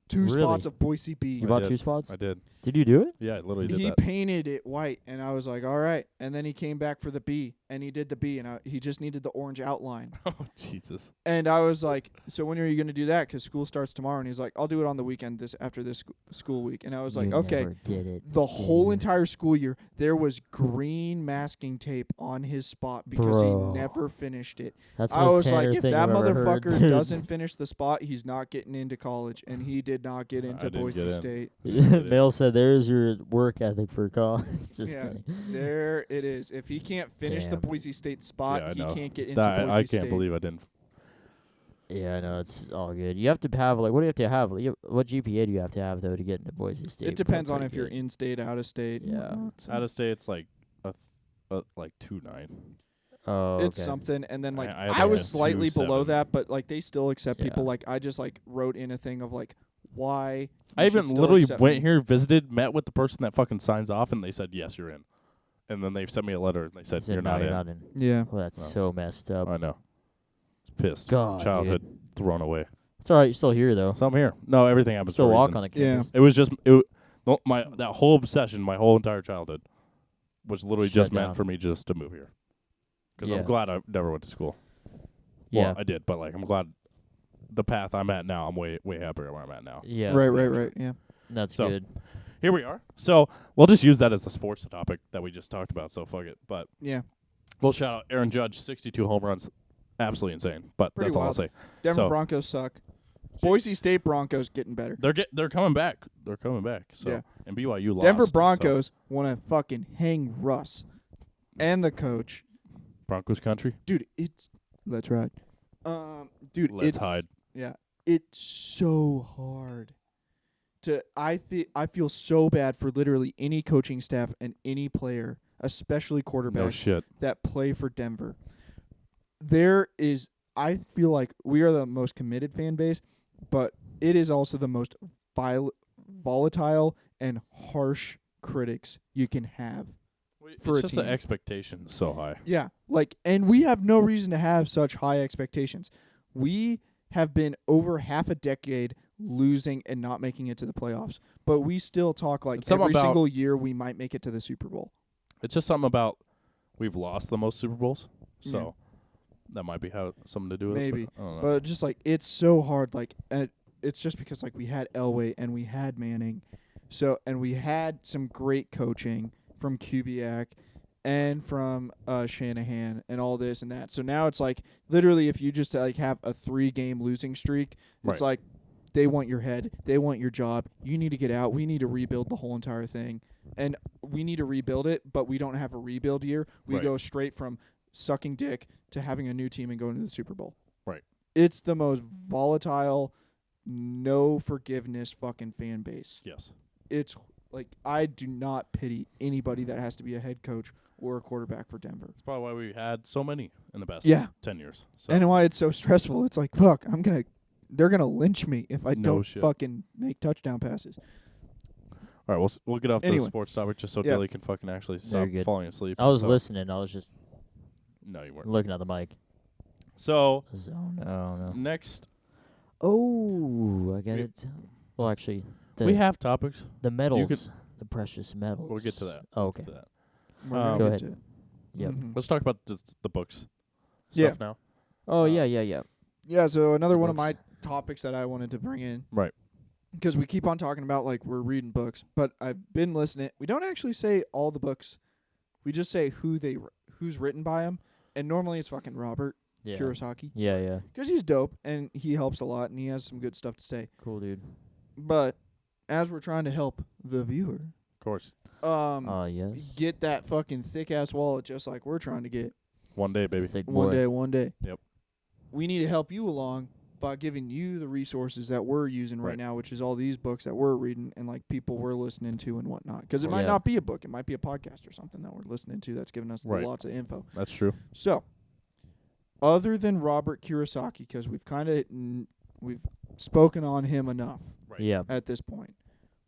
2 Really? spots of Boise Bee. You I bought did. 2 spots? I did. Did you do it? Yeah, I literally did He that. painted it white, and I was like, all right. And then he came back for the bee, and he did the bee, and he just needed the orange outline. Oh, Jesus. And I was like, so when are you going to do that? Because school starts tomorrow. And he's like, I'll do it on the weekend after this school week. And I was like, You okay. never did it. The did whole you? entire school year, there was green masking tape on his spot because Bro. he never finished it. That's the I most was Tanner like, if thing that I've ever heard, motherfucker dude. doesn't finish the spot, he's not getting into college. And he did not get into didn't Boise get in. State. Bill said, "There's your work ethic for college." Just Yeah. kidding. There it is. If he can't finish the Damn. Boise State spot, Yeah, I he know. can't get into That, Boise I State. can't believe I didn't. Yeah, I know it's all good. You have to have what do you have to have? What GPA do you have to have though to get into Boise State? It depends on Pretty if you're good. in state, out of state. and Yeah. whatnot, so. Out of state, it's like like 2.9. Oh, It's okay. something, and then like I I, think was it's slightly below 2.7. that, but like they still accept people. Yeah. Like I just like wrote in a thing of like why. I you should even still literally accept went me. here, visited, met with the person that fucking signs off, and they said, yes, you're in. And then they sent me a letter, and they said, Said, you're "No, not you're in. not in." Yeah. Well, that's Oh. so messed up. I know. It's pissed. God, Childhood dude. thrown away. It's all right. You're still here though. So I'm here. No, everything happens Still for a walk reason. on the Yeah. campus. It was just that whole obsession, my whole entire childhood, was literally Shut just down. meant for me just to move here. Because Yeah. I'm glad I never went to school. Yeah. Well, I did, but like I'm glad the path I'm at now, I'm way happier where I'm at now. Yeah. Right. Yeah. That's So- good. Here we are. So we'll just use that as the sports topic that we just talked about. So fuck it. But Yeah. we'll shout out Aaron Judge, 62 home runs, absolutely insane. But Pretty that's all I'll wild. say. Denver So- Broncos suck. Boise State Broncos getting better. They're coming back. They're coming back. So Yeah. and BYU lost. Denver so Broncos want to fucking hang Russ and the coach. Broncos country. Dude, let's ride. Dude, Let's it's hide. Yeah, it's so hard. I feel so bad for literally any coaching staff and any player, especially No quarterbacks shit. that play for Denver. I feel like we are the most committed fan base, but it is also the most volatile and harsh critics you can have. For it's a just the team. expectation so high. Yeah, and we have no reason to have such high expectations. We have been over half a decade losing and not making it to the playoffs, but we still talk like It's something every about- single year we might make it to the Super Bowl. It's just something about we've lost the most Super Bowls, so Yeah. that might be something to do with Maybe. it. But I don't know. But just like it's so hard, and it's just because like we had Elway and we had Manning, and we had some great coaching from Kubiak and from Shanahan and all this and that. So now it's like literally if you just like have a 3-game losing streak, it's Right. like they want your head, they want your job. You need to get out. We need to rebuild the whole entire thing, and we need to rebuild it. But we don't have a rebuild year. We Right. go straight from sucking dick to having a new team and going to the Super Bowl. Right. It's the most volatile, no forgiveness fucking fan base. yes. It's like I do not pity anybody that has to be a head coach or a quarterback for Denver. That's probably why we had so many in the past Yeah. 10 years. So And why it's so stressful. It's like, fuck, they're going to lynch me if I No don't shit. fucking make touchdown passes. all right, we'll get off Anyway. the sports topic just so Yeah. Dilly can fucking actually stop good. falling asleep. I was So- listening. I was just No, you weren't. looking at the mic. So Oh no. next, Oh, I got We- it. Well, actually, we have topics. the metals, the precious metals. We'll get to that. Oh, okay. To that. We're gonna Go get ahead. to- Yep. Mhm. Let's talk about just the books Yeah. stuff now. Oh, Uh, yeah. Yeah, so another one of my Books. topics that I wanted to bring in. Right. Because we keep on talking about, like, we're reading books, but I've been listening. We don't actually say all the books. We just say who's written by them, and normally it's fucking Robert. Yeah. Kurosaki. Yeah. Because he's dope, and he helps a lot, and he has some good stuff to say. Cool, dude. But as we're trying to help the viewer, Of course. Yes. get that fucking thick-ass wallet just like we're trying to get. One day, baby. Thick One boy. day. Yep. We need to help you along by giving you the resources that we're using right Right. now, which is all these books that we're reading and like people we're listening to and whatnot. Because it might Yeah. not be a book, it might be a podcast or something that we're listening to that's giving us Right. lots of info. That's true. So, other than Robert Kiyosaki, because we've spoken on him enough Right. Yeah. at this point.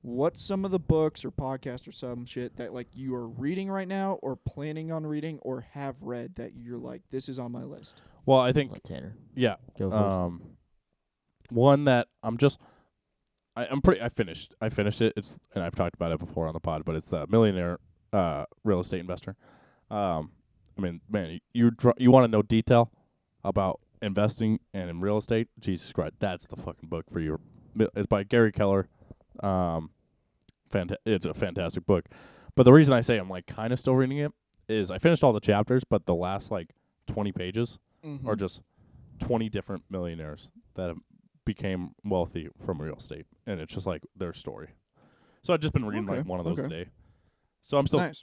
What's some of the books or podcasts or some shit that like you are reading right now or planning on reading or have read that you're like, this is on my list? Well, I think, Let Tanner yeah. go first. One that I'm I finished it. It's, and I've talked about it before on the pod, but it's the Millionaire Real Estate Investor. I mean, man, you want to know detail about investing and in real estate? Jesus Christ, that's the fucking book for you. It's by Gary Keller. It's a fantastic book. But the reason I say I'm like kind of still reading it is I finished all the chapters, but the last like 20 pages Mm-hmm. are just 20 different millionaires that have became wealthy from real estate, and it's just like their story. So I've just been reading like one of those a day. So I'm still nice.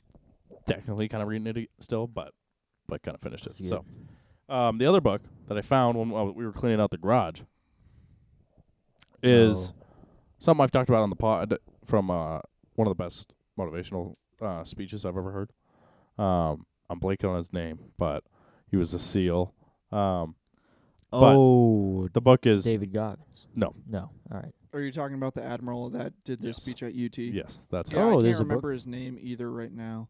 technically kind of reading it still, but kind of finished it. That's So the other book that I found when we were cleaning out the garage is something I've talked about on the pod from one of the best motivational speeches I've ever heard. I'm blanking on his name, but he was a SEAL. The book is David Goggins. No. All right. Are you talking about the admiral that did this Yes. speech at UT? Yes, that's Yeah, it. I Oh, can't there's a book? remember his name either right now.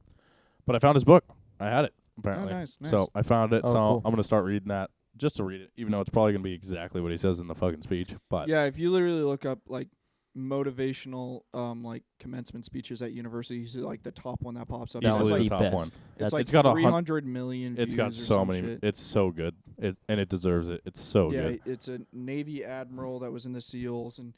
But I found his book. I had it apparently. Oh, nice. So I found it. Oh, so cool. I'm gonna start reading that just to read it, even though it's probably gonna be exactly what he says in the fucking speech. But Yeah, if you literally look up like motivational like commencement speeches at universities, like the top one that pops up. That It's was easily like, the the top best. one. it's like It's got 300 million views It's got or so some many. shit. It's so good. And it deserves it. It's so Yeah, good. it's a Navy admiral that was in the SEALs, and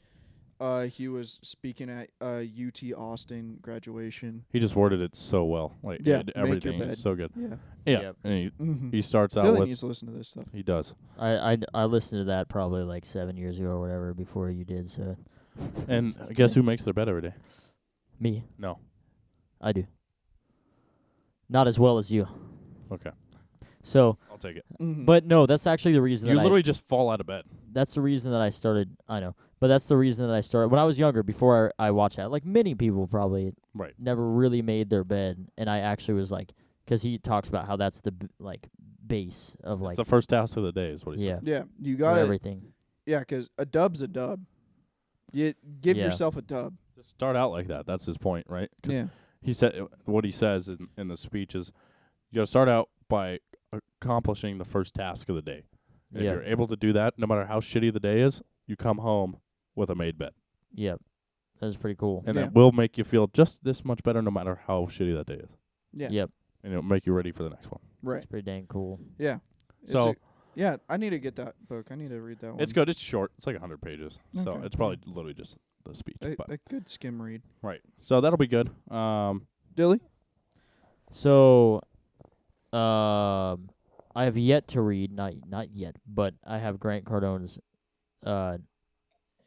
he was speaking at UT Austin graduation. He just worded it so well. Like Yeah, make your everything bed. is so good. Yeah. Yeah, Yep. and Mm-hmm. he starts out Dylan with needs to listen to this stuff. he does, I listened to that probably like 7 years ago or whatever before you did. So and guess who makes their bed every day? me, No. I do. Not as well as you. Okay, So, I'll take it. Mm-hmm. but no, that's actually the reason You that literally just fall out of bed. that's the reason that I started. I know, but that's the reason that I started when I was younger. Before I watched that, like many people probably Right. never really made their bed, and I actually was like, because he talks about how that's the like base of like It's the first task of the day, is what he yeah, said. yeah, you of got to everything. Yeah, 'cause a dub's a dub. You give Yeah. yourself a dub. Just start out like that. That's his point, right? 'Cause Yeah. he said what he says in the speech is you got to start out by accomplishing the first task of the day. And Yeah, if you're able to do that, no matter how shitty the day is, you come home with a made bed, yeah, that's pretty cool. and Yeah. that will make you feel just this much better, no matter how shitty that day is, Yeah. Yep, and it'll make you ready for the next one. Right. it's pretty dang cool. Yeah. It's So yeah, I need to get that book. I need to read that one. it's good. It's short. It's like 100 pages, so Okay. it's probably literally just the speech. But A good skim read. right, so that'll be good. Dilly? So, I have yet to read, not yet, but I have Grant Cardone's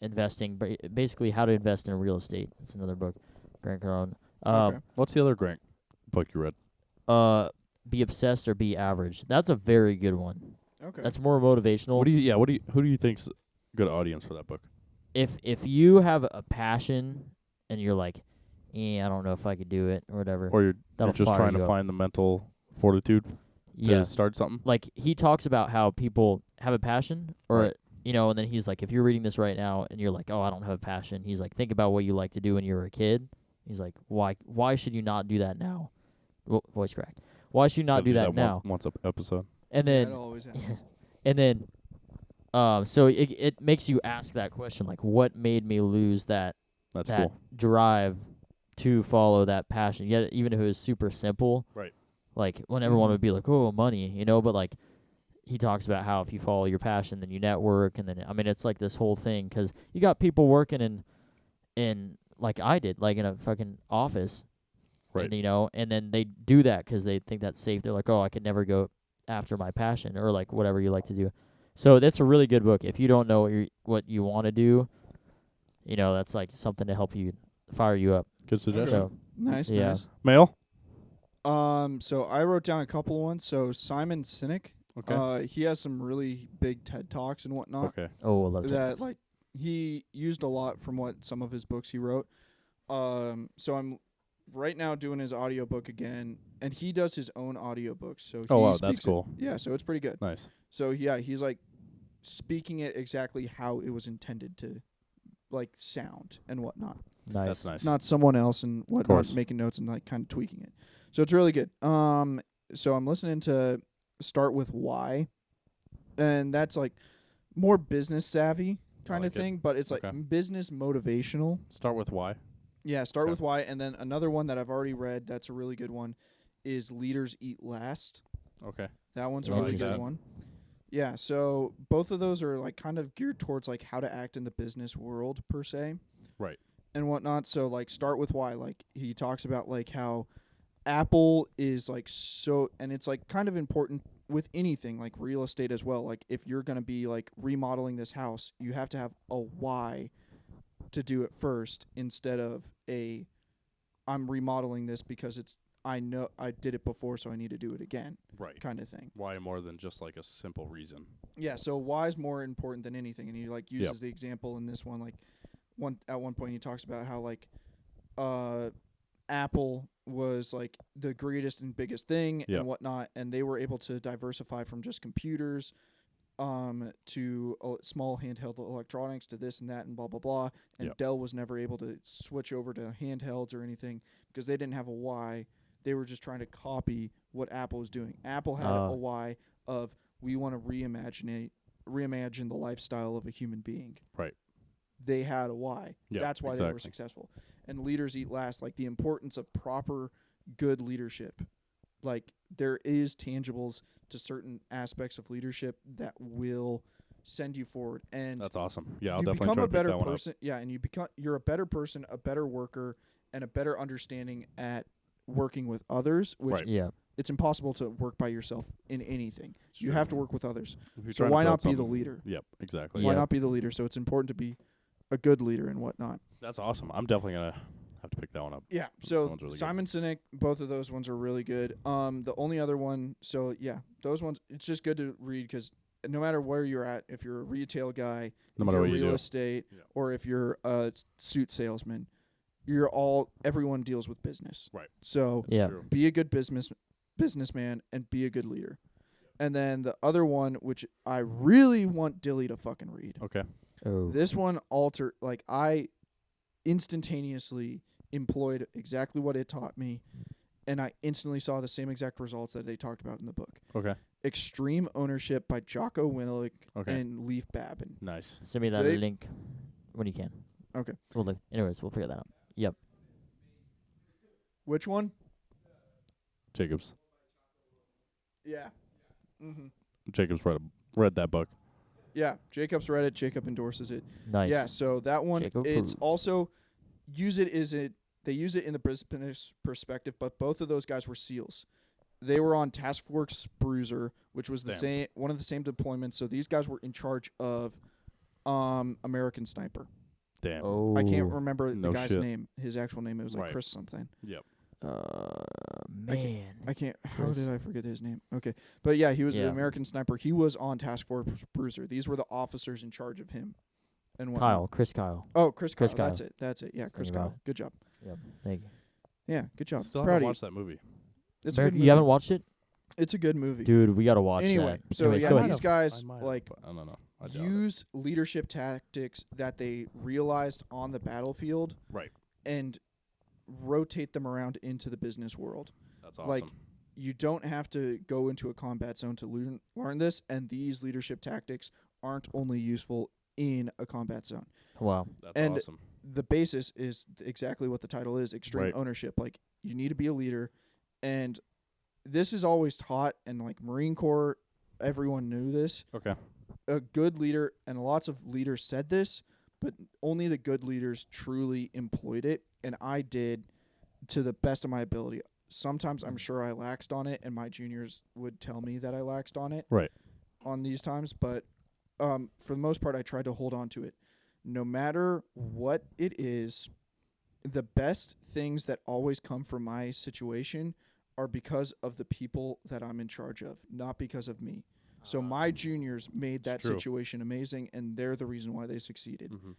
investing, basically how to invest in real estate. It's another book, Grant Cardone. Okay. What's the other Grant book you read? Be Obsessed or Be Average. That's a very good one. Okay. That's more motivational. Who do you think's a good audience for that book? If you have a passion and you're like, I don't know if I could do it or whatever. Or you're That'll just fire trying you to up. find the mental fortitude Yeah. to start something? Like he talks about how people have a passion or Right. and then he's like, if you're reading this right now and you're like, oh, I don't have a passion, he's like, think about what you like to do when you were a kid. He's like, why should you not do that now? Voice crack. Why should you not Gotta do that now? Once a episode. And That then always happens. and then so it makes you ask that question, like, what made me lose that That's that cool. drive to follow that passion? Yet even if it was super simple. Right. Like when everyone Mhm. would be like, oh, money, but like he talks about how if you follow your passion, then you network, and then it's like this whole thing because you got people working in like I did, like in a fucking office, Right. and and then they do that because they think that's safe. They're like, oh, I could never go after my passion or like whatever you like to do. So that's a really good book. If you don't know what you want to do, that's like something to help you fire you up. Good suggestion. So Nice, yeah. nice. Male? So I wrote down a couple of ones. So Simon Sinek, Okay. he has some really big TED Talks and whatnot Okay. Oh, I love TED that Talks. like he used a lot from what some of his books he wrote. So I'm right now doing his audiobook again, and he does his own audiobooks. So Oh, he wow, speaks that's cool. Yeah, so it's pretty good. Nice. So yeah, he's like speaking it exactly how it was intended to like sound and whatnot. Nice. That's nice. Not someone else and whatnot course. making notes and like kind of tweaking it. So it's really good. So I'm listening to Start With Why, and that's like more business savvy kind of like it. thing, but it's like Okay. business motivational. Start with why. Yeah, Start Okay. With Why, and then another one that I've already read that's a really good one is Leaders Eat Last. Okay. That one's a I like really good that. one. Yeah, so both of those are like kind of geared towards like how to act in the business world per se. Right. And whatnot. So like Start With Why. Like he talks about like how Apple is like so, and it's like kind of important with anything like real estate as well. Like if you're gonna be like remodeling this house, you have to have a why to do it first instead of I'm remodeling this because I know I did it before, so I need to do it again Right. kind of thing. Why more than just like a simple reason? Yeah, so why is more important than anything, and he like uses the example in this one. Like at one point he talks about how like Apple was like the greatest and biggest thing and whatnot, and they were able to diversify from just computers to small handheld electronics to this and that and blah blah blah. And Dell was never able to switch over to handhelds or anything because they didn't have a why. They were just trying to copy what Apple was doing. Apple had a why of we want to reimagine the lifestyle of a human being. Right. They had a why. Yeah, that's why they were successful. And Leaders Eat Last, like the importance of proper good leadership. Like there is tangibles to certain aspects of leadership that will send you forward. And that's awesome. Yeah, I'll you definitely become try a to better pick that person. Yeah, and you're a better person, a better worker, and a better understanding at working with others, which Yeah. it's impossible to work by yourself in anything. It's You true. have to work with others. If you're So trying to why build not be the something- leader? Yep, exactly. Why Yeah. not be the leader? So it's important to be a good leader and whatnot. That's awesome. I'm definitely gonna have to pick that one up. Yeah. That So one's really good. Simon Sinek, both of those ones are really good. The only other one, so yeah, those ones. It's just good to read because no matter where you're at, if you're a retail guy, No if matter you're what you real do. estate, Yeah. or if you're a suit salesman, everyone deals with business. Right. So That's Yeah. true. be a good businessman and be a good leader. And then the other one, which I really want Dilly to fucking read. Okay. Oh. This one I instantaneously employed exactly what it taught me, and I instantly saw the same exact results that they talked about in the book. Okay. Extreme Ownership by Jocko Willink Okay. and Leif Babin. Nice. Send me that They- link when you can. Okay. Anyways, we'll figure that out. Yep. Which one? Jacob's. Yeah. Mm-hmm. Jacob's read that book. Yeah, Jacob's read it. Jacob endorses it. Nice. Yeah, so that one, Jacob it's approved. also they use it in the business perspective, but both of those guys were SEALs. They were on Task Force Bruiser, which was one of the same deployments. So these guys were in charge of American Sniper. Damn. Oh. I can't remember No the guy's shit. name, his actual name. It was like Right. Chris something. Yep. Man. I can't. How Chris. did I forget his name? Okay, but yeah, he was the Yeah. American Sniper. He was on Task Force Bruiser. These were the officers in charge of him. And whatnot. Chris Kyle. Oh, Chris Kyle. Chris Kyle. That's it. Yeah, Chris Thinking about Kyle. Good job. Yep. Thank you. Yeah, good job. Still Proud haven't of watched that movie. you. It's a good America, movie. you haven't watched it? It's a good movie. Dude, we got to watch Anyway, that. so Anyways, yeah, go I ahead. these guys might have, like but I don't know. I doubt it. use leadership tactics that they realized on the battlefield Right. and rotate them around into the business world. That's awesome. Like, you don't have to go into a combat zone to learn this, and these leadership tactics aren't only useful in a combat zone. Wow. That's and awesome. The basis is exactly what the title is, extreme Right. ownership. Like, you need to be a leader, and this is always taught, and like Marine Corps, everyone knew this. Okay. A good leader, and lots of leaders said this, but only the good leaders truly employed it, and I did to the best of my ability. sometimes I'm sure I laxed on it, and my juniors would tell me that I laxed on it. Right. On these times, but for the most part, I tried to hold on to it. No matter what it is, the best things that always come from my situation are because of the people that I'm in charge of, not because of me. So my juniors made that true. situation amazing, and they're the reason why they succeeded. Mm-hmm.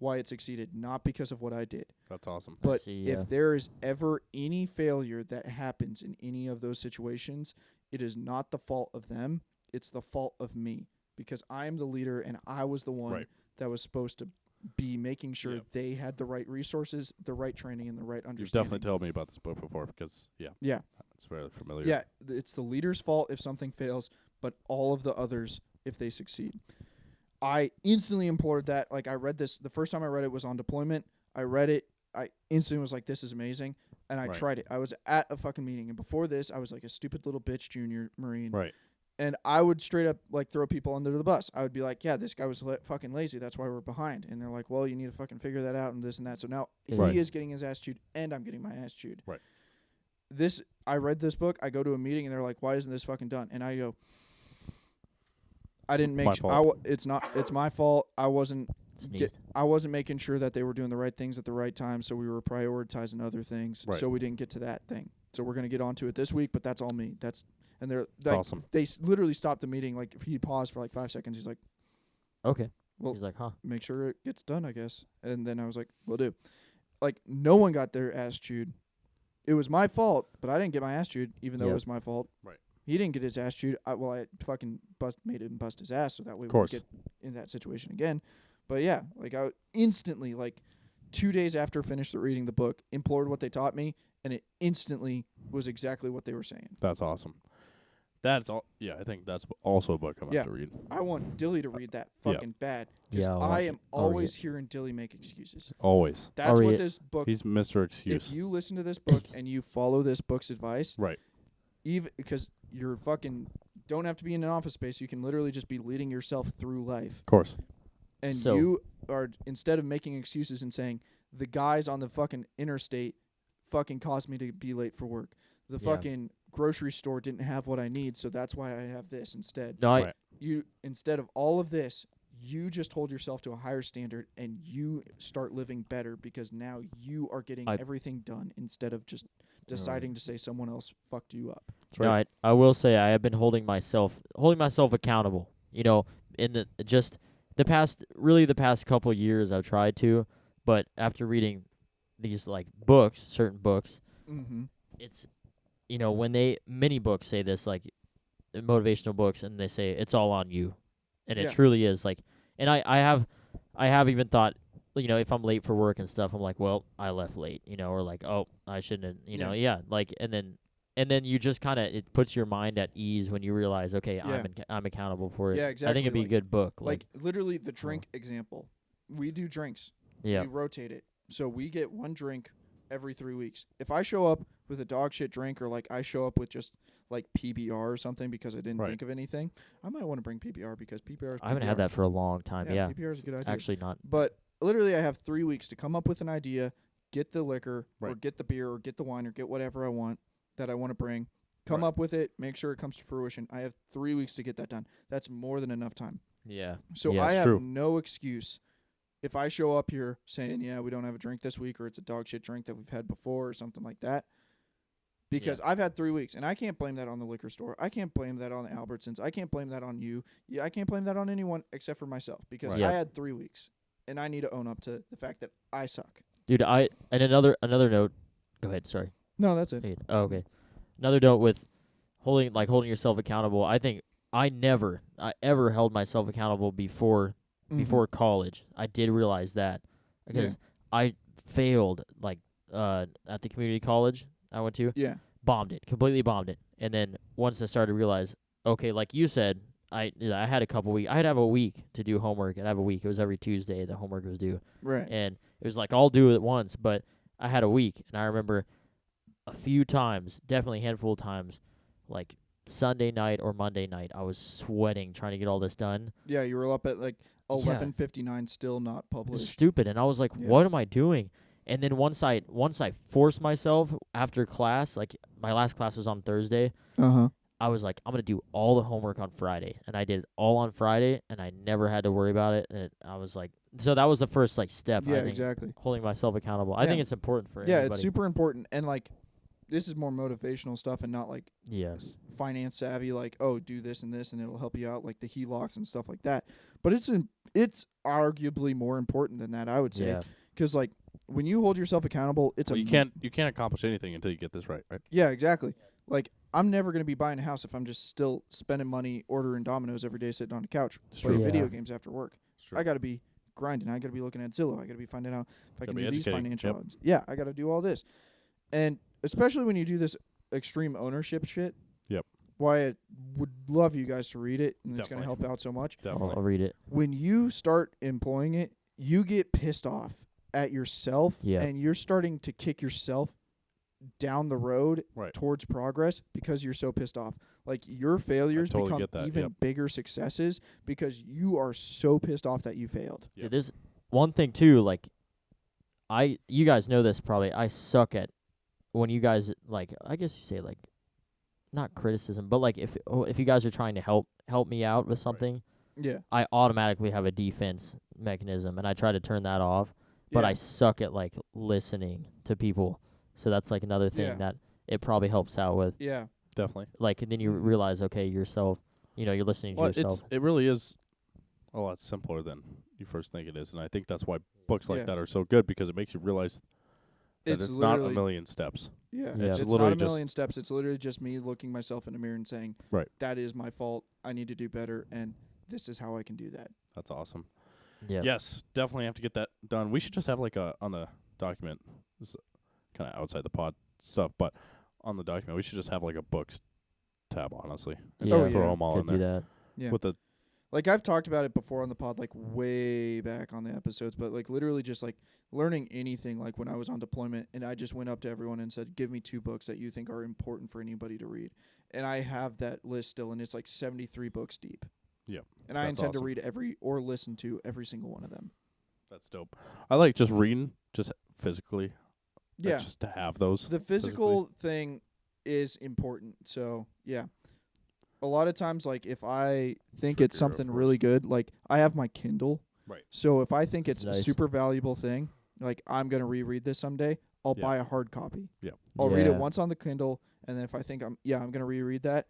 Why it succeeded, not because of what I did. That's awesome. But see, yeah. if there is ever any failure that happens in any of those situations, it is not the fault of them. It's the fault of me, because I am the leader, and I was the one Right. that was supposed to be making sure Yep. they had the right resources, the right training, and the right You've understanding. definitely told me about this book before because, Yeah. it's very familiar. Yeah, it's the leader's fault if something fails, but all of the others if they succeed. I instantly implored that. Like, I read this, the first time I read it was on deployment. I read it. I instantly was like, this is amazing. And I Right. tried it. I was at a fucking meeting. And before this, I was like a stupid little bitch junior Marine. Right. And I would straight up, like, throw people under the bus. I would be like, yeah, this guy was fucking lazy. That's why we're behind. And they're like, well, you need to fucking figure that out and this and that. So now Right. he is getting his ass chewed, and I'm getting my ass chewed. Right. I read this book. I go to a meeting, and they're like, why isn't this fucking done? And I go, I didn't make My sure. fault. It's my fault. I wasn't Sneezed. I wasn't making sure that they were doing the right things at the right time, so we were prioritizing other things. Right. So we didn't get to that thing. So we're gonna get onto it this week, but that's all me. And they're That's like, awesome. they literally stopped the meeting. Like, if he paused for like 5 seconds, he's like, Okay. Well, He's like, huh? make sure it gets done, I guess. And then I was like, will do. Like, no one got their ass chewed. It was my fault, but I didn't get my ass chewed, even though it Yep. was my fault. Right. He didn't get his ass chewed. I fucking made him bust his ass, so that way we course. wouldn't get in that situation again. But yeah, like, I instantly, like, 2 days after finished reading the book, implored what they taught me, and it instantly was exactly what they were saying. That's awesome. That's all. Yeah, I think that's also a book I'm Yeah. about to read. I want Dilly to read that Yeah. fucking bad, because Yeah, I'll I watch am it. I'll read always it. hearing Dilly make excuses. Always. That's read what it. this book. He's Mr. Excuse. If you listen to this book and you follow this book's advice, Right. even because you're fucking don't have to be in an office space, you can literally just be leading yourself through life. Of course. And So- you are, instead of making excuses and saying the guys on the fucking interstate fucking caused me to be late for work. The Yeah. fucking grocery store didn't have what I need, so that's why I have this instead. No, Right. You, instead of all of this, you just hold yourself to a higher standard and you start living better, because now you are getting I- everything done instead of just deciding to say someone else fucked you up. That's No, right. I will say I have been holding myself accountable. You know, in the past couple years I've tried to, but after reading these like certain books, Mm-hmm. it's, you know, when many books say this, like motivational books, and they say it's all on you, and it Yeah. truly is. Like, and I have even thought, you know, if I'm late for work and stuff, I'm like, well, I left late, you know, or like, oh, I shouldn't, you know, yeah, like, and then you just kind of, it puts your mind at ease when you realize, okay, Yeah. I'm accountable for it. Yeah, I exactly, think it'd be like- a good book. Like, literally the drink example. We do drinks. Yeah, We rotate it. So we get one drink every 3 weeks. If I show up with a dog shit drink, or like I show up with just like PBR or something because I didn't Right. think of anything, I might want to bring PBR, because PBR is I haven't had that for a long time. Yeah, PBR is a good idea. actually not. But literally, I have 3 weeks to come up with an idea, get the liquor, or Right. get the beer, or get the wine, or get whatever I want that I want to bring. Come Right. up with it, make sure it comes to fruition. I have 3 weeks to get that done. That's more than enough time. Yeah, So Yeah, I it's have true. no excuse if I show up here saying, yeah, we don't have a drink this week, or it's a dog shit drink that we've had before, or something like that. Because I've had 3 weeks, and I can't blame that on the liquor store. I can't blame that on the Albertsons. I can't blame that on you. Yeah, I can't blame that on anyone except for myself, because Right. Yeah. I had 3 weeks, and I need to own up to the fact that I suck. dude. And another note. Go ahead. Sorry. No, that's it. Hey, oh, okay. Another note with holding yourself accountable. I think I ever held myself accountable before college. I did realize that, because I failed at the community college I went to. Yeah. Completely bombed it. And then once I started to realize, okay, like you said, I had a couple weeks. I'd have a week to do homework. I'd have a week. It was every Tuesday the homework was due. Right. And it was like, I'll do it at once, but I had a week. And I remember a few times, definitely a handful of times, like Sunday night or Monday night, I was sweating trying to get all this done. Yeah, you were up at like Yeah. 11:59, still not It was published. stupid. And I was like, Yeah. what am I doing? And then once I forced myself after class, like my last class was on Thursday, I was like, I'm gonna do all the homework on Friday, and I did it all on Friday, and I never had to worry about it. And I was like, so that was the first like step. Yeah, I think, exactly. holding myself accountable. I Yeah. think it's important for Yeah, everybody. it's super important. And like, this is more motivational stuff and not like Yes. finance savvy. Like, oh, do this and this, and it'll help you out, like the HELOCs and stuff like that. But it's arguably more important than that, I would say, Yeah. because like when you hold yourself accountable, it's Well, you can't accomplish anything until you get this right? Yeah, exactly. Like, I'm never going to be buying a house if I'm just still spending money ordering Domino's every day, sitting on the couch, playing video Yeah. games after work. It's true. I got to be grinding. I got to be looking at Zillow. I got to be finding out if I Gotta can be do these educating. financial Yep. odds. Yeah, I got to do all this. And especially when you do this extreme ownership shit. Yep. Why I would love you guys to read it, and it's going Definitely. to help out so much. Definitely. I'll read it. When you start employing it, you get pissed off at yourself, Yeah. and you're starting to kick yourself down the road Right. towards progress because you're so pissed off. Like, your failures totally become get that, even yep. bigger successes because you are so pissed off that you failed. Yep. Dude, there's one thing too, like you guys know this probably. I suck at when you guys like, I guess you say like, not criticism, but like if you guys are trying to help me out with something, Yeah. I automatically have a defense mechanism and I try to turn that off. But Yeah. I suck at like listening to people. So that's like another thing Yeah. that it probably helps out with. Yeah. Definitely. Like, and then you realize, okay, yourself, you're listening to Well, yourself. it really is a lot simpler than you first think it is, and I think that's why books like Yeah. that are so good, because it makes you realize that it's not a literally- million steps. Yeah. Yeah. It's literally not a just- million steps. It's literally just me looking myself in the mirror and saying, Right. that is my fault. I need to do better, and this is how I can do that. That's awesome. Yeah. Yes, definitely have to get that done. We should just have like on the document, this is kind of outside the pod stuff, but on the document we should just have like a books tab, honestly, and Yeah. just Oh, throw yeah. them all Could in do there that. Yeah. with the Like, I've talked about it before on the pod, like way back on the episodes, but like literally just like learning anything, like when I was on deployment and I just went up to everyone and said, give me 2 books that you think are important for anybody to read. And I have that list still, and it's like 73 books deep. Yep. And I That's intend to awesome. read or listen to every single one of them. That's dope. I like just reading, just physically, like, Yeah. just to have those. The physical thing is important. So, yeah. A lot of times, like, if I think it's Trigger, of something course. really good, like, I have my Kindle. Right. So if I think That's it's a nice. super valuable thing, like, I'm going to reread this someday, I'll Yeah. buy a hard copy. Yeah. I'll read it Yeah. once on the Kindle, and then if I think I'm going to reread that,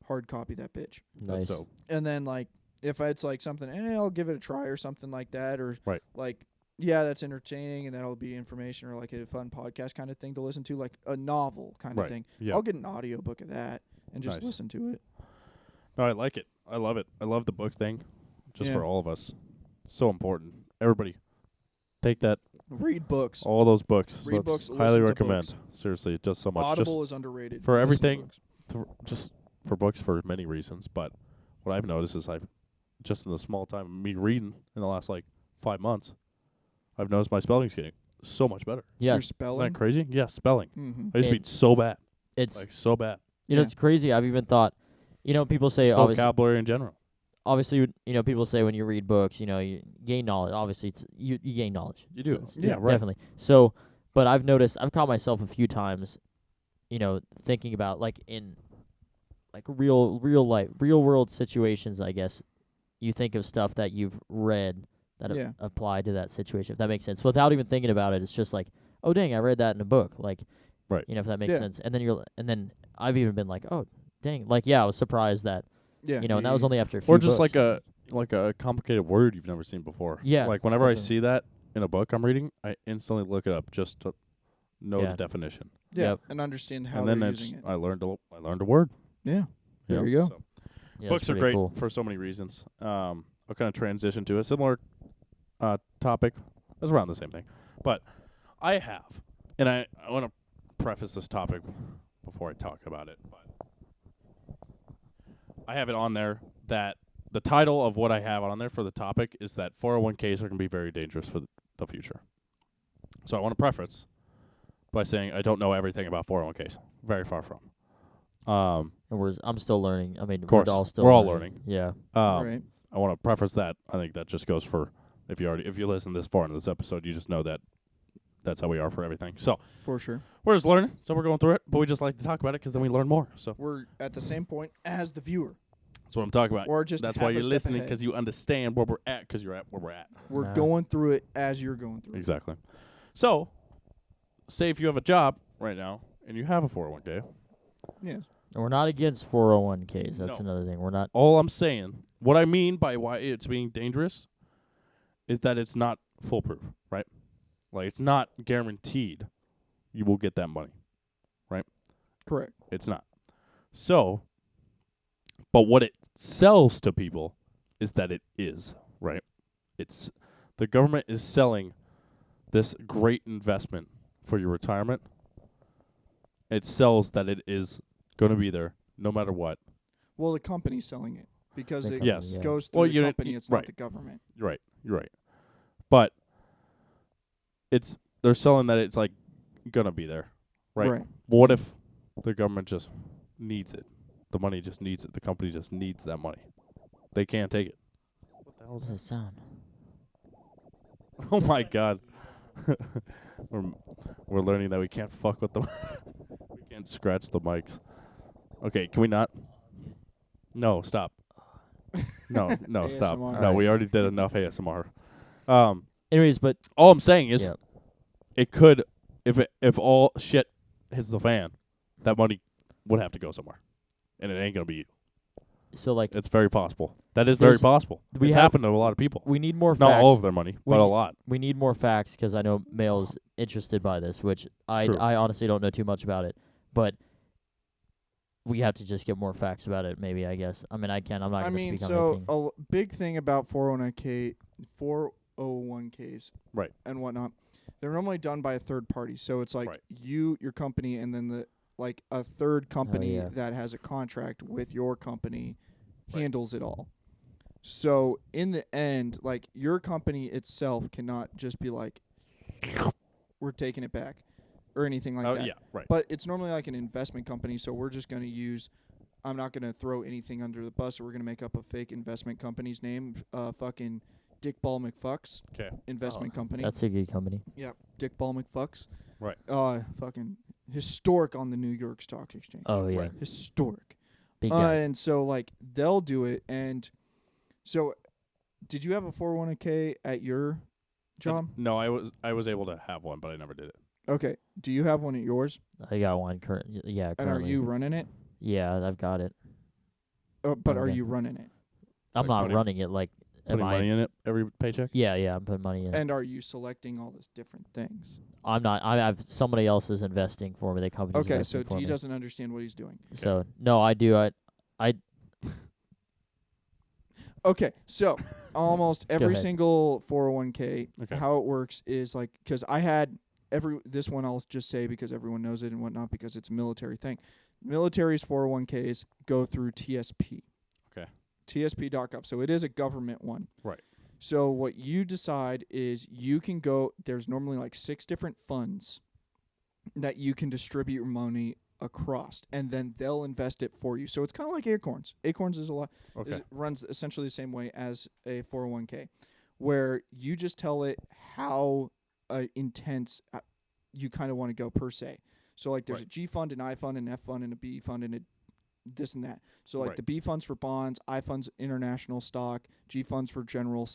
hard copy that bitch. That's Nice. dope. And then, like, if it's like something, I'll give it a try or something like that, or Right. like, yeah, that's entertaining, and that'll be information or like a fun podcast kind of thing to listen to, like a novel kind Right. of thing. Yeah. I'll get an audiobook of that and just Nice. listen to it. No, I like it. I love it. I love the book thing, just Yeah. for all of us. It's so important. Everybody, take that. Read books. All those books. Read books, Highly listen to recommend. books. Seriously, it does so much. Audible is underrated. for Listen to everything. books. Just for books for many reasons, but what I've noticed is I've just in the small time of me reading in the last like 5 months, I've noticed my spelling's getting so much better. Yeah. Your Isn't spelling. that crazy? Yeah, spelling. Mm-hmm. I used to And be so bad, It's like so bad. you know Yeah. it's crazy. I've even thought, people say Just obviously, vocabulary in general. people say when you read books, you gain knowledge. Obviously, it's you gain knowledge. You do. So Yeah, right. definitely. So, but I've noticed, I've caught myself a few times, thinking about like in like real life, real world situations. I guess you think of stuff that you've read that Yeah. apply to that situation. If that makes sense, without even thinking about it, it's just like, oh dang, I read that in a book. Like, Right. if that makes Yeah. sense. And then I've even been like, oh dang, like I was surprised that Yeah. and that was only after a few Or just books. like a complicated word you've never seen before. Yeah, Like whenever I something. see that in a book I'm reading, I instantly look it up just to know Yeah. the definition. Yeah. Yep. And understand how And then they're it's using it. I learned a word. Yeah. There you go. So Yeah, books it's are pretty great cool. for so many reasons. I'll kind of transition to a similar topic. It's around the same thing. But I have, and I want to preface this topic before I talk about it, but I have it on there that the title of what I have on there for the topic is that 401ks are going to be very dangerous for the future. So I want to preface by saying I don't know everything about 401ks. Very far from. And I'm still learning. I mean, course. we're all still We're all learning. Yeah. Right. I want to preface that. I think that just goes for if you listen this far into this episode, you just know that that's how we are for everything. So For sure. we're just learning, so we're going through it. But we just like to talk about it because then we learn more. So We're at the same point as the viewer. that's what I'm talking about. Or just That's half why a you're step listening, ahead. because you understand where we're at, because you're at where we're at. We're Nah. going through it as you're going through it. Exactly. So, say if you have a job right now and you have a 401k. Yes. We're not against 401ks. That's No. another thing. We're not. All I'm saying, what I mean by why it's being dangerous, is that it's not foolproof, right? Like, it's not guaranteed you will get that money. Correct. It's not. So, but what it sells to people is that it is, right? It's the government is selling this great investment for your retirement. It sells that it is going to be there no matter what. Well, the company's selling it because The it company, Yes. yeah. goes through Well, the you- company. It's not right. the government. You're right. You're right. But they're selling that it's like going to be there, right? But what if the government just needs it? The money just needs it. The company just needs that money. They can't take it. What the hell What is does it sound? Oh my god. we're learning that we can't fuck with them. We can't scratch the mics. Okay, can we not? No, stop. No, stop. ASMR. No, we already did enough ASMR. Anyways, but All I'm saying is yeah. it could if all shit hits the fan, that money would have to go somewhere. And it ain't gonna be you. So like It's very possible. That is very There's- possible. we It's have- happened to a lot of people. we need more Not facts. all of their money, We but a need- lot. We need more facts because I know Mail's interested by this, which True. I honestly don't know too much about it. But we have to just get more facts about it. Maybe I guess. I mean, I'm not I going to mean, speak on so anything. big thing about 401ks, Right. and whatnot, they're normally done by a third party. So it's like Right. your company, and then a third company yeah. that has a contract with your company Right. handles it all. So in the end, like, your company itself cannot just be like, we're taking it back or anything like that. Yeah, right. But it's normally like an investment company, so we're just going to use. I'm not going to throw anything under the bus. So we're going to make up a fake investment company's name, fucking Dick Ball McFucks 'Kay. investment company. That's a good company. Yep, Dick Ball McFucks. Right. Fucking historic on the New York Stock Exchange. Oh yeah, Right. Historic. big guys. And so like they'll do it. And so, did you have a 401k at your job? No, I was able to have one, but I never did it. Okay. Do you have one at yours? I got one Yeah, And are currently. you running it? Yeah, I've got it. But are Okay. you running it? I'm Like not putting- running it. Like, am Putting I? money in it every paycheck? Yeah, I'm putting money in. And are you selecting all these different things? I'm not. I've somebody else is investing for me. The company's Okay, investing so for he me. doesn't understand what he's doing. So no, I do. I Okay, so almost every ahead. single 401k, Okay. how it works is like, because I had this one, I'll just say because everyone knows it and whatnot, because it's a military thing. Military's 401ks go through TSP. Okay. TSP.gov. So it is a government one. Right. So what you decide is you can go, there's normally like 6 different funds that you can distribute your money across, and then they'll invest it for you. So it's kind of like Acorns. Acorns is a lot. Okay. Runs essentially the same way as a 401k, where you just tell it how intense you kind of want to go per se. So like there's Right. a G fund, an I fund, an F fund, and a B fund, and a this and that. So like Right. the B fund's for bonds, I fund's international stock, G fund's for general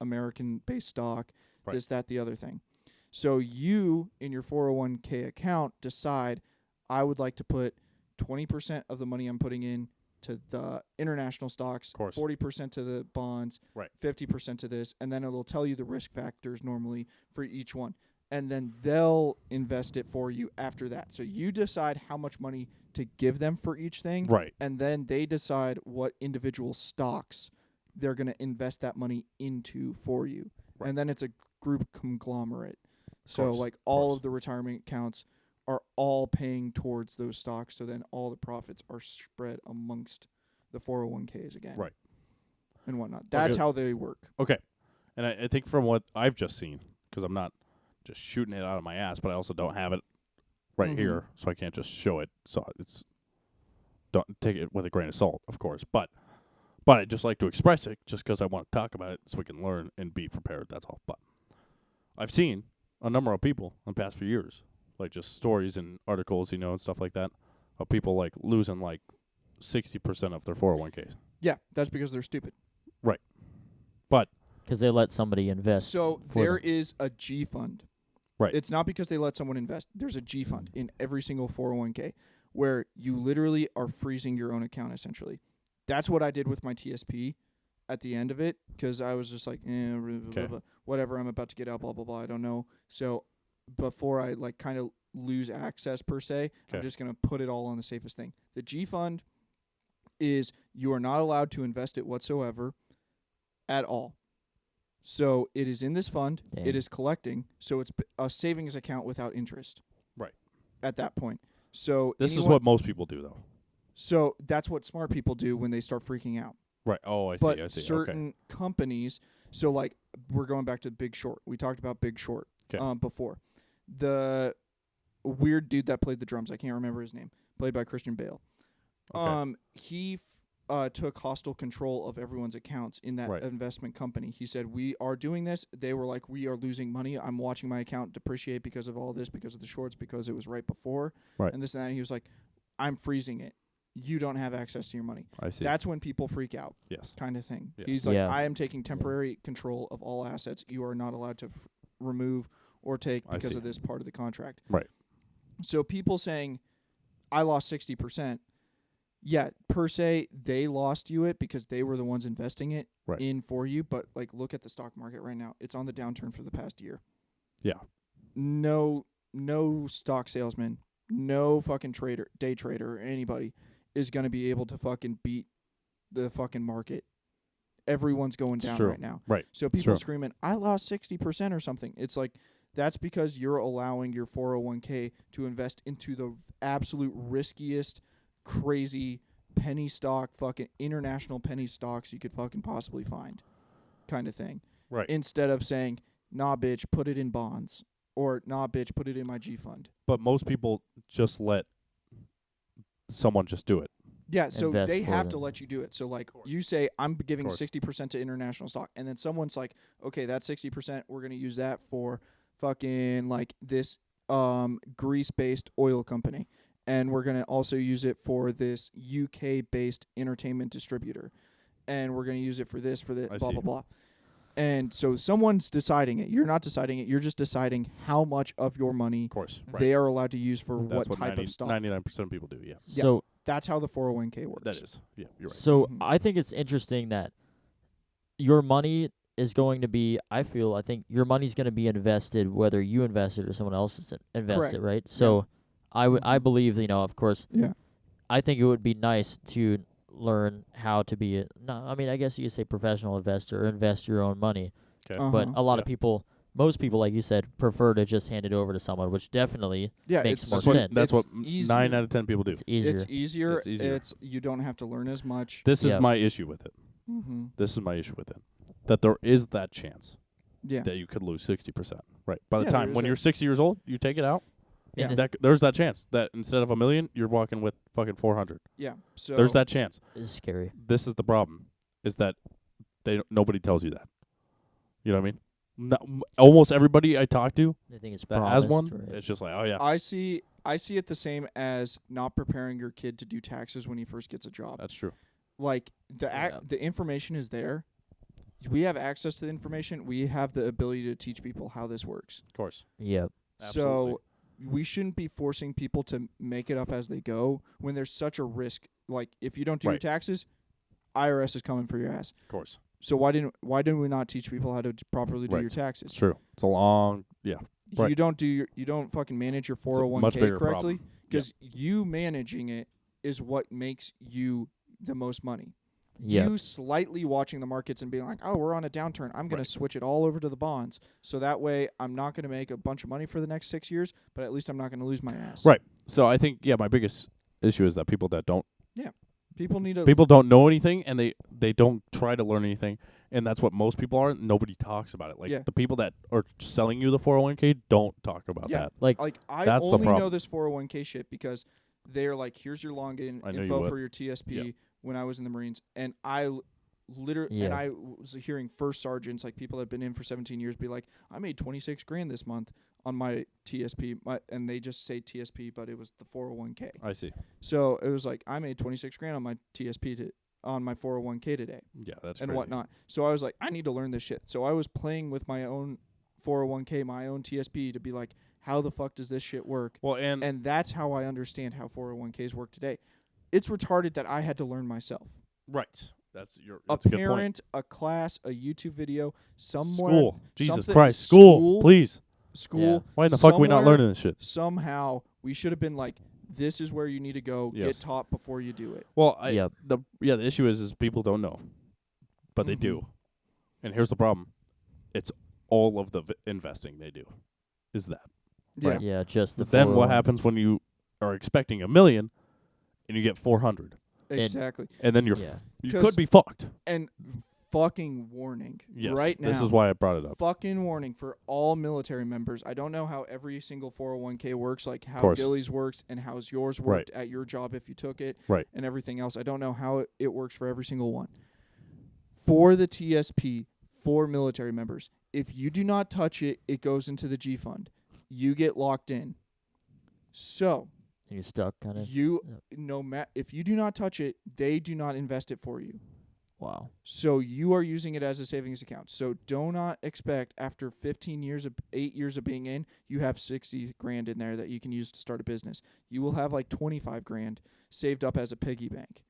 American based stock, Right. this, that, the other thing. So you in your 401k account decide, I would like to put 20% of the money I'm putting in to the international stocks, Course. 40% to the bonds, Right. 50% to this, and then it'll tell you the risk factors normally for each one. And then they'll invest it for you after that. So you decide how much money to give them for each thing, Right. and then they decide what individual stocks they're going to invest that money into for you. Right. And then it's a group conglomerate. So Course, like all course. of the retirement accounts are all paying towards those stocks, so then all the profits are spread amongst the 401ks again. Right. And whatnot. That's Okay. how they work. Okay. And I think from what I've just seen, because I'm not just shooting it out of my ass, but I also don't have it right Mhm. here, so I can't just show it. So it's don't take it with a grain of salt, of course. But I just like to express it just because I want to talk about it so we can learn and be prepared. That's all. But I've seen a number of people in the past few years, like just stories and articles, and stuff like that, of people like losing like 60% of their 401ks. Yeah, that's because they're stupid. But Because they let somebody invest. So for there them. is a G fund. Right. It's not because they let someone invest. There's a G fund in every single 401k where you literally are freezing your own account essentially. That's what I did with my TSP at the end of it because I was just like, blah, blah, blah, blah, whatever, I'm about to get out, blah, blah, blah, I don't know. So before I like kind of lose access per se, I'm just going to put it all on the safest thing. The G fund is you are not allowed to invest it whatsoever at all. So it is in this fund. Dang. It is collecting. So it's a savings account without interest. Right. At that point. So this is what most people do, though. So that's what smart people do when they start freaking out. Right. Oh, I see. But I see. certain companies, so like we're going back to Big Short. We talked about Big Short before. The weird dude that played the drums, I can't remember his name, played by Christian Bale. Okay. He took hostile control of everyone's accounts in that investment company. He said, we are doing this. They were like, we are losing money. I'm watching my account depreciate because of all this, because of the shorts, because it was right before. Right. And this and that. And he was like, I'm freezing it. You don't have access to your money. I see. That's when people freak out. Yes. Kind of thing. Yes. He's like, I am taking temporary control of all assets. You are not allowed to remove or take because of this part of the contract. Right. So people saying, I lost 60%. Yeah, per se, they lost you it because they were the ones investing it in for you. But like, look at the stock market right now; it's on the downturn for the past year. Yeah. No stock salesman, no fucking day trader, or anybody is gonna be able to fucking beat the fucking market. Everyone's going down right now. Right. So people screaming, "I lost 60% or something." It's like that's because you're allowing your 401k to invest into the absolute riskiest, crazy penny stock, fucking international penny stocks you could fucking possibly find, kind of thing. Right. Instead of saying, nah, bitch, put it in bonds, or nah, bitch, put it in my G fund. But most people just let someone just do it. Yeah, so Invest they for have them. to let you do it. So like you say, I'm giving 60% to international stock, and then someone's like, okay, that 60%, we're gonna use that for fucking like this Greece-based oil company. And we're going to also use it for this UK-based entertainment distributor. And we're going to use it for this, blah, blah, blah. And so someone's deciding it. You're not deciding it. You're just deciding how much of your money they are allowed to use for what type of stock. 99% of people do, yeah. So that's how the 401k works. That is. Yeah, you're right. So I think it's interesting that your money is going to be, I think your money's going to be invested whether you invest it or someone else invests it, right? So I believe, of course, I think it would be nice to learn how to be I guess you could say professional investor or invest your own money. Okay. But a lot of people, most people, like you said, prefer to just hand it over to someone, which definitely makes more sense. That's what easier. 9 out of 10 people do. It's easier. It's easier. You don't have to learn as much. This is my issue with it. Mm-hmm. This is my issue with it. That there is that chance that you could lose 60%. Right. By the time when you're 60 years old, you take it out. Yeah. There's that chance that instead of $1 million, you're walking with fucking 400. Yeah. So there's that chance. It's scary. This is the problem, is that nobody tells you that. You know what I mean? Almost everybody I talk to I think it's that has one, right? it's just like, oh yeah. I see it the same as not preparing your kid to do taxes when he first gets a job. That's true. Like the information is there. We have access to the information. We have the ability to teach people how this works. Of course. Yep. Absolutely. So we shouldn't be forcing people to make it up as they go when there's such a risk. Like if you don't do your taxes, IRS is coming for your ass. Of course. So why didn't we not teach people how to properly do your taxes? It's true. It's a long You don't fucking manage your 401k correctly because you managing it is what makes you the most money. Yep. You slightly watching the markets and being like, oh, we're on a downturn. I'm going to switch it all over to the bonds. So that way I'm not going to make a bunch of money for the next 6 years, but at least I'm not going to lose my ass. Right. So I think, my biggest issue is that people that don't. Yeah. People don't know anything, and they don't try to learn anything. And that's what most people are. Nobody talks about it. Like the people that are selling you the 401k don't talk about that. Like I that's only the problem. know this 401k shit because they're like, here's your login info for your TSP when I was in the Marines. And I literally, and I was hearing first sergeants, like people that have been in for 17 years, be like, I made 26 grand this month on my TSP, and they just say TSP, but it was the 401k. I see. So it was like, I made 26 grand on my TSP on my 401k today. Yeah, that's and crazy. whatnot. So I was like, I need to learn this shit. So I was playing with my own 401k, my own TSP, to be like, how the fuck does this shit work? Well, And that's how I understand how 401ks work today. It's retarded that I had to learn myself. right. That's A a good point. parent, a class, a YouTube video, somewhere. School. Jesus something- Christ. School, please. School. Yeah. Why in the fuck are we not somewhere, learning this shit? Somehow, we should have been like, this is where you need to go. Yes. Get taught before you do it. Well, Yep. the issue is people don't know, but they do. And here's the problem: it's all of the investing they do, is that. Yeah. Right. Yeah, just the Then what 401. happens when you are expecting $1 million and you get 400, Exactly. and then you 'Cause- could be fucked. And fucking warning. Yes, Right now. this is why I brought it up. Fucking warning for all military members. I don't know how every single 401k works, like how course. Billy's works and how yours worked at your job if you took it, Right. and everything else. I don't know how it works for every single one. For the TSP, for military members, if you do not touch it, it goes into the G fund. You get locked in. So You're stuck, kind of. you Yep. if you do not touch it, they do not invest it for you. Wow. So you are using it as a savings account. So do not expect after 8 years of being in, you have 60 grand in there that you can use to start a business. You will have like 25 grand saved up as a piggy bank.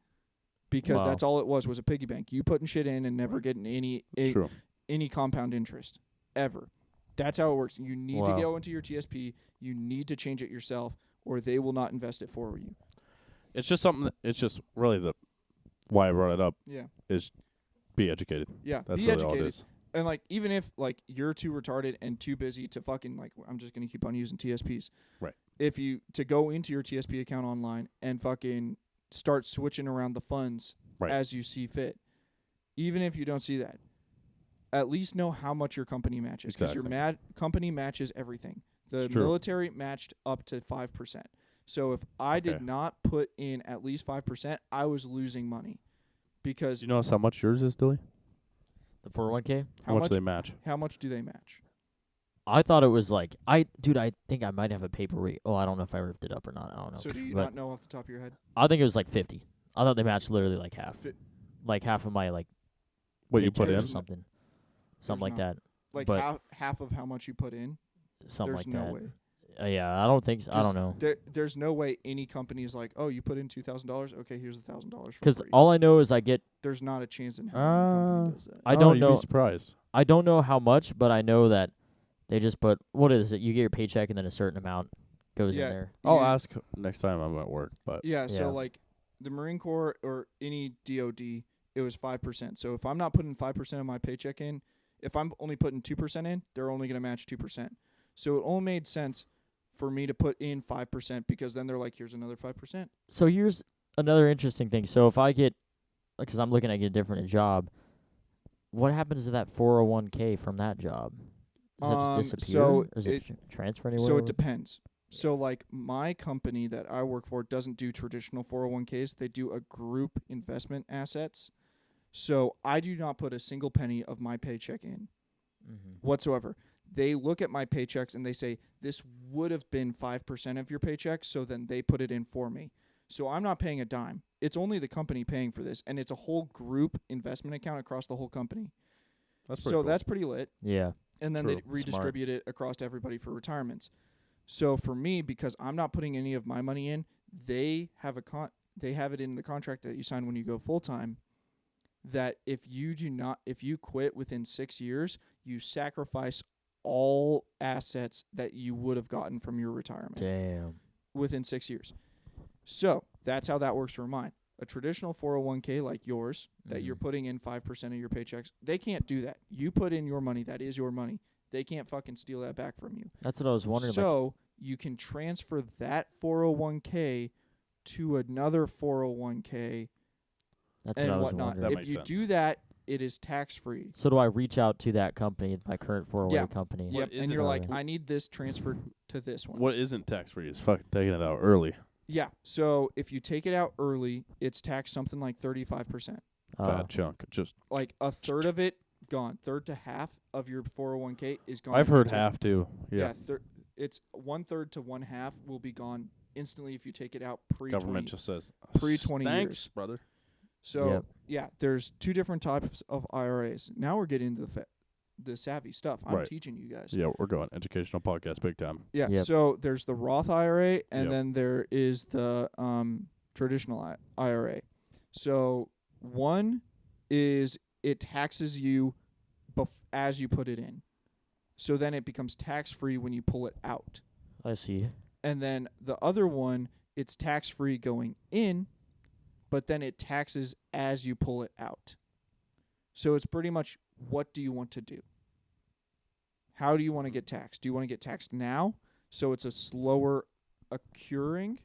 Because Wow. that's all it was a piggy bank. You putting shit in and never getting It's true. any compound interest ever. That's how it works. You need to Wow. go into your TSP. You need to change it yourself, or they will not invest it for you. It's just something. It's just really why I brought it up Yeah. is be educated. Yeah. That's Be really all educated. it is. And like, even if like you're too retarded and too busy to fucking like, I'm just gonna keep on using TSPs. Right. If you to go into your TSP account online and fucking start switching around the funds Right. as you see fit, even if you don't see that, at least know how much your company matches, because your company matches everything. The It's true. military matched up to 5%. So if I did Okay. not put in at least 5%, I was losing money. Because Do you know how much yours is, Dilly? The 401k? How much they match? how much do they match? I thought it was like I think I might have a paper rate. Oh, I don't know if I ripped it up or not. I don't know. So do you But not know off the top of your head? I think it was like 50. I thought they matched literally like half. Fi- Like half of my like What you put paycheck in? or There's something. there's Something like not. that. Like But- half of how much you put in? Something There's like no that. way. Yeah, I don't think so. I don't know. There's no way any company is like, oh, you put in $2,000. Okay, here's $1,000 for Because free. all I know is I get. There's not a chance in hell any company does that. I don't you'd know. Be surprised. I don't know how much, but I know that they just put. What is it? You get your paycheck and then a certain amount goes Yeah. in there. I'll You- ask next time I'm at work. But Yeah, Yeah. so like the Marine Corps or any DOD, it was 5%. So if I'm not putting 5% of my paycheck in, if I'm only putting 2% in, they're only going to match 2%. So it only made sense for me to put in 5% because then they're like, here's another 5%. So here's another interesting thing. So if I get, because I'm looking at get a different job, what happens to that 401k from that job? Does it just disappear? so or does it transfer anywhere? So it depends. So like my company that I work for doesn't do traditional 401ks. They do a group investment assets. So I do not put a single penny of my paycheck in whatsoever. They look at my paychecks and they say, this would have been 5% of your paycheck, so then they put it in for me. So I'm not paying a dime. It's only the company paying for this, and it's a whole group investment account across the whole company. that's pretty So cool. that's pretty lit. Yeah. And then True. they Smart. redistribute it across to everybody for retirements. So for me, because I'm not putting any of my money in, they have it in the contract that you sign when you go full time, that if you quit within 6 years, you sacrifice all assets that you would have gotten from your retirement Damn. within 6 years. So that's how that works for mine. A traditional 401k like yours that you're putting in 5% of your paychecks, they can't do that. You put in your money. That is your money. They can't fucking steal that back from you. That's what I was wondering. So you can transfer that 401k to another 401k that's what I and was whatnot. wondering. That If makes you sense. do that, it is tax free. So do I reach out to that company, my current 401k Yeah. company? What Yep. is And it? you're like, I need this transferred to this one. What isn't tax free is fucking taking it out early. Yeah. So if you take it out early, it's taxed something like 35%. fat chunk. Just Like a third of it gone. Third to half of your 401k is gone. I've if you heard take- half too. Yeah. It's 1/3 to 1/2 will be gone instantly if you take it out Government just says pre-20 thanks, years. brother. So Yep. yeah, there's two different types of IRAs. Now we're getting to the savvy stuff. I'm Right. teaching you guys. Yeah, we're going educational podcast big time. Yeah. Yep. So there's the Roth IRA, and Yep. then there is the traditional IRA. So one is it taxes you as you put it in. So then it becomes tax free when you pull it out. I see. And then the other one, it's tax free going in, but then it taxes as you pull it out. So it's pretty much, what do you want to do? How do you want to get taxed? Do you want to get taxed now? So it's a slower accruing,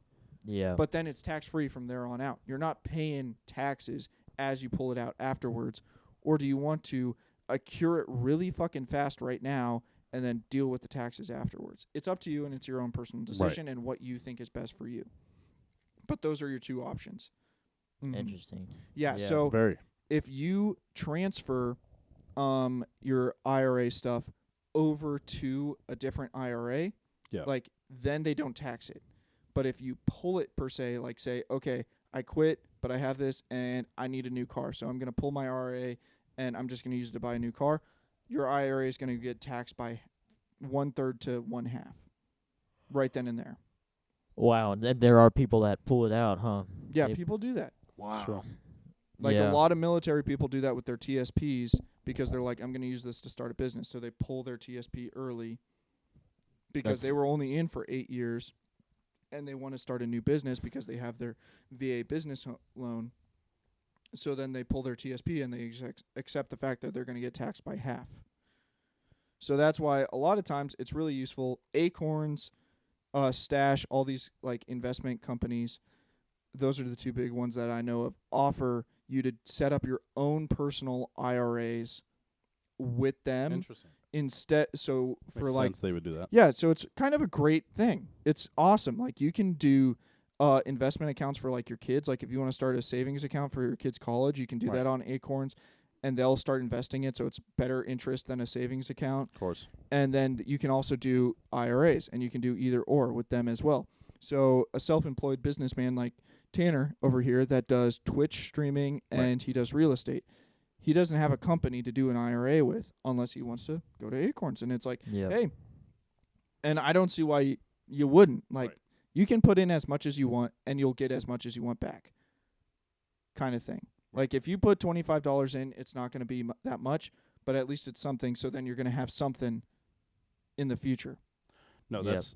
Yeah. but then it's tax free from there on out. You're not paying taxes as you pull it out afterwards. Or do you want to accrue it really fucking fast right now and then deal with the taxes afterwards? It's up to you, and it's your own personal decision and what you think is best for you. But those are your two options. Interesting. Yeah, Yeah. so Very. if you transfer your IRA stuff over to a different IRA, Yeah. like then they don't tax it. But if you pull it per se, like say, okay, I quit, but I have this and I need a new car, so I'm going to pull my IRA and I'm just going to use it to buy a new car, your IRA is going to get taxed by 1/3 to 1/2 right then and there. Wow. And then there are people that pull it out, huh? Yeah, They- people do that. Wow. So, Like yeah. a lot of military people do that with their TSPs because they're like, I'm going to use this to start a business. So they pull their TSP early because they That's- were only in for 8 years and they want to start a new business because they have their VA business loan. So then they pull their TSP and they accept the fact that they're going to get taxed by half. So that's why a lot of times it's really useful. Acorns, Stash, all these like investment companies, those are the two big ones that I know of, offer you to set up your own personal IRAs with them interesting. instead. So for Makes like, sense they would do that. yeah, so it's kind of a great thing. It's awesome. Like you can do investment accounts for like your kids. Like if you want to start a savings account for your kids' college, you can do Right. that on Acorns, and they'll start investing it, so it's better interest than a savings account. Of course. And then you can also do IRAs, and you can do either or with them as well. So a self-employed businessman like Tanner over here that does Twitch streaming and he does real estate, he doesn't have a company to do an IRA with unless he wants to go to Acorns. And it's like, Yeah. hey, and I don't see why you wouldn't. Like, Right. you can put in as much as you want, and you'll get as much as you want back, kind of thing. Like, if you put $25 in, it's not going to be that much, but at least it's something, so then you're going to have something in the future. No, Yep. that's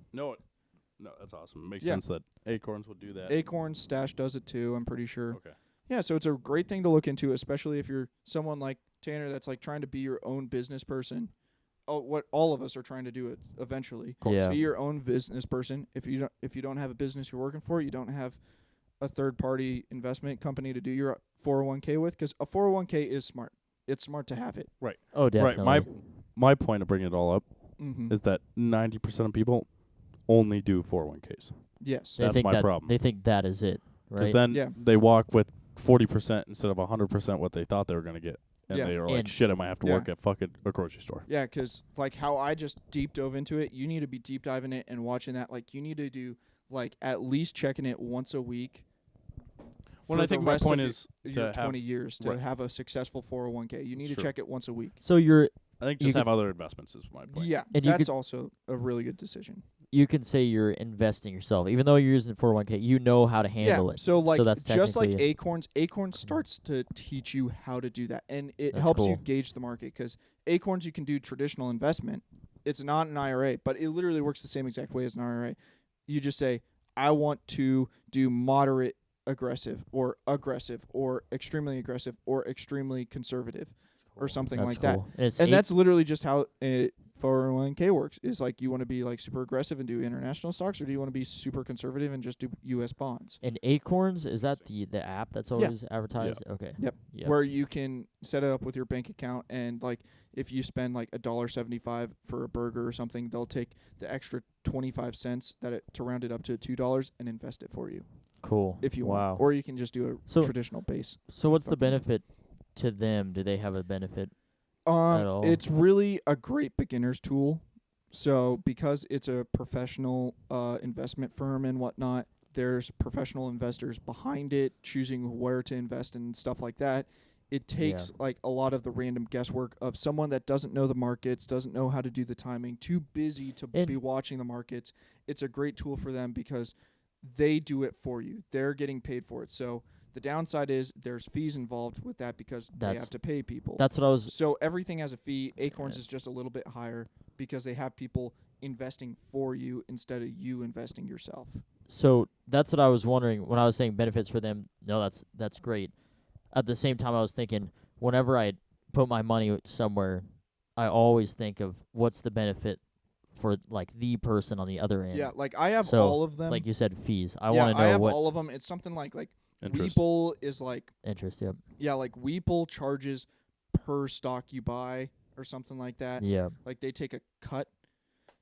no, that's awesome. It makes Yeah. sense that Acorns would do that. Acorns, Stash does it too, I'm pretty sure. Okay. Yeah, so it's a great thing to look into, especially if you're someone like Tanner that's like trying to be your own business person. Oh, what all of us are trying to do it eventually. Yeah. Be your own business person. If you don't have a business you're working for, you don't have a third party investment company to do your 401k with, because a 401k is smart. It's smart to have it. Oh, definitely. Right. My point of bringing it all up Mm-hmm. is that 90% of people only do 401ks. Yes. They That's think my that, problem. They think that is it, Because right? then Yeah. they walk with 40% instead of 100% what they thought they were going to get. And Yeah. they are like, And- shit, I might have to Yeah. work at fucking a grocery store. Yeah, because like how I just deep dove into it, you need to be deep diving it and watching that. Like you need to do like at least checking it once a week. Well, for I think the my rest point of is your to have, 20 years to right. have a successful 401k. You need to Sure. check it once a week. So I think you just could- have other investments is my point. Yeah, And you that's could- also a really good decision. you can say you're investing yourself, even though you're using 401k. You know how to handle it. So like that's just like technically Acorns starts to teach you how to do that, and it That's helps you cool. gauge the market, because Acorns you can do traditional investment. It's not an IRA, but it literally works the same exact way as an IRA. You just say, I want to do moderate aggressive or extremely aggressive or extremely conservative or something That's like cool. that. And, it's And eight- that's literally just how 401k works. Is like, you want to be like super aggressive and do international stocks, or do you want to be super conservative and just do U.S. bonds? and Acorns, is that the app that's always advertised? Okay. Yep. Yep. Where you can set it up with your bank account, and like if you spend like $1.75 for a burger or something, they'll take the extra 25 cents to round it up to $2 and invest it for you Cool. if you wow. want. Or you can just do a So- traditional base. So what's the benefit to them? Do they have a benefit at all? It's really a great beginner's tool. So because it's a professional investment firm and whatnot, there's professional investors behind it choosing where to invest and stuff like that. It takes like a lot of the random guesswork of someone that doesn't know the markets, doesn't know how to do the timing, too busy to be watching the markets. It's a great tool for them because they do it for you. They're getting paid for it. So the downside is there's fees involved with that because they have to pay people. That's what I was. So everything has a fee. Acorns is just a little bit higher because they have people investing for you instead of you investing yourself. So that's what I was wondering when I was saying benefits for them. No, that's great. At the same time, I was thinking whenever I put my money somewhere, I always think of what's the benefit for like the person on the other end. Yeah, like I have So, all of them. Like you said, fees. I yeah, want to know I have what all of them. It's something like Interest. Weeple is like interest. Yep. yeah, like Weeple charges per stock you buy or something like that. Yeah. Like they take a cut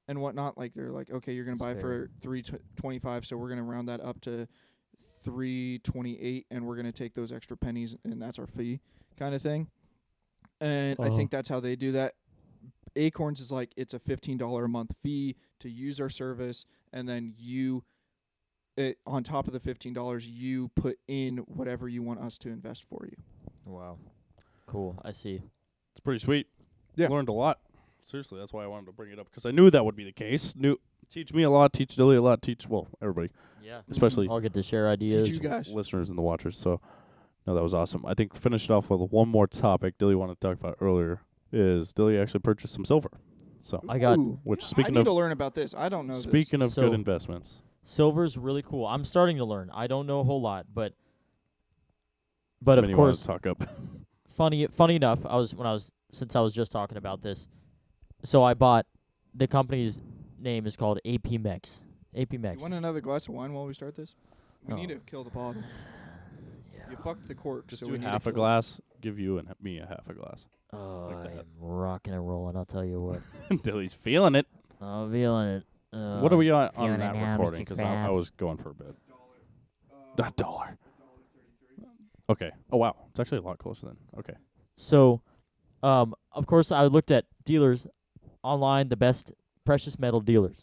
and whatnot. Like they're like, okay, you're gonna buy for $3.25, so we're gonna round that up to $3.28, and we're gonna take those extra pennies, and that's our fee, kind of thing. And I think that's how they do that. Acorns is like it's a $15 a month fee to use our service, and then on top of the $15, you put in whatever you want us to invest for you. Wow. Cool. I see. It's pretty sweet. Yeah. Learned a lot. Seriously, that's why I wanted to bring it up, because I knew that would be the case. Teach me a lot, teach Dilly a lot, teach, everybody. Yeah. Especially I'll get to share ideas. Teach you guys. Listeners and the watchers. So, no, that was awesome. I think finish it off with one more topic Dilly wanted to talk about earlier is Dilly actually purchased some silver. So, I got Ooh, which I speaking need of to learn about this. I don't know speaking this. of So- good investments, silver's really cool. I'm starting to learn. I don't know a whole lot, but of many wanna course, talk up. funny enough, since I was just talking about this, so I bought the company's name is called APMEX. You APMEX. want another glass of wine while we start this? We Oh. need to kill the bottle. You fucked the cork. Just so do we need half to a kill glass. Give you and me a half a glass. Oh, Like I that. am rocking and rolling. I'll tell you what. Dilly's feeling it. I'm feeling it. What are we on feeling that it now, recording? Mr. Because I Krabs. was going for a bit. A dollar. Okay. Oh wow, it's actually a lot closer then. Okay. So, of course, I looked at dealers online, the best precious metal dealers.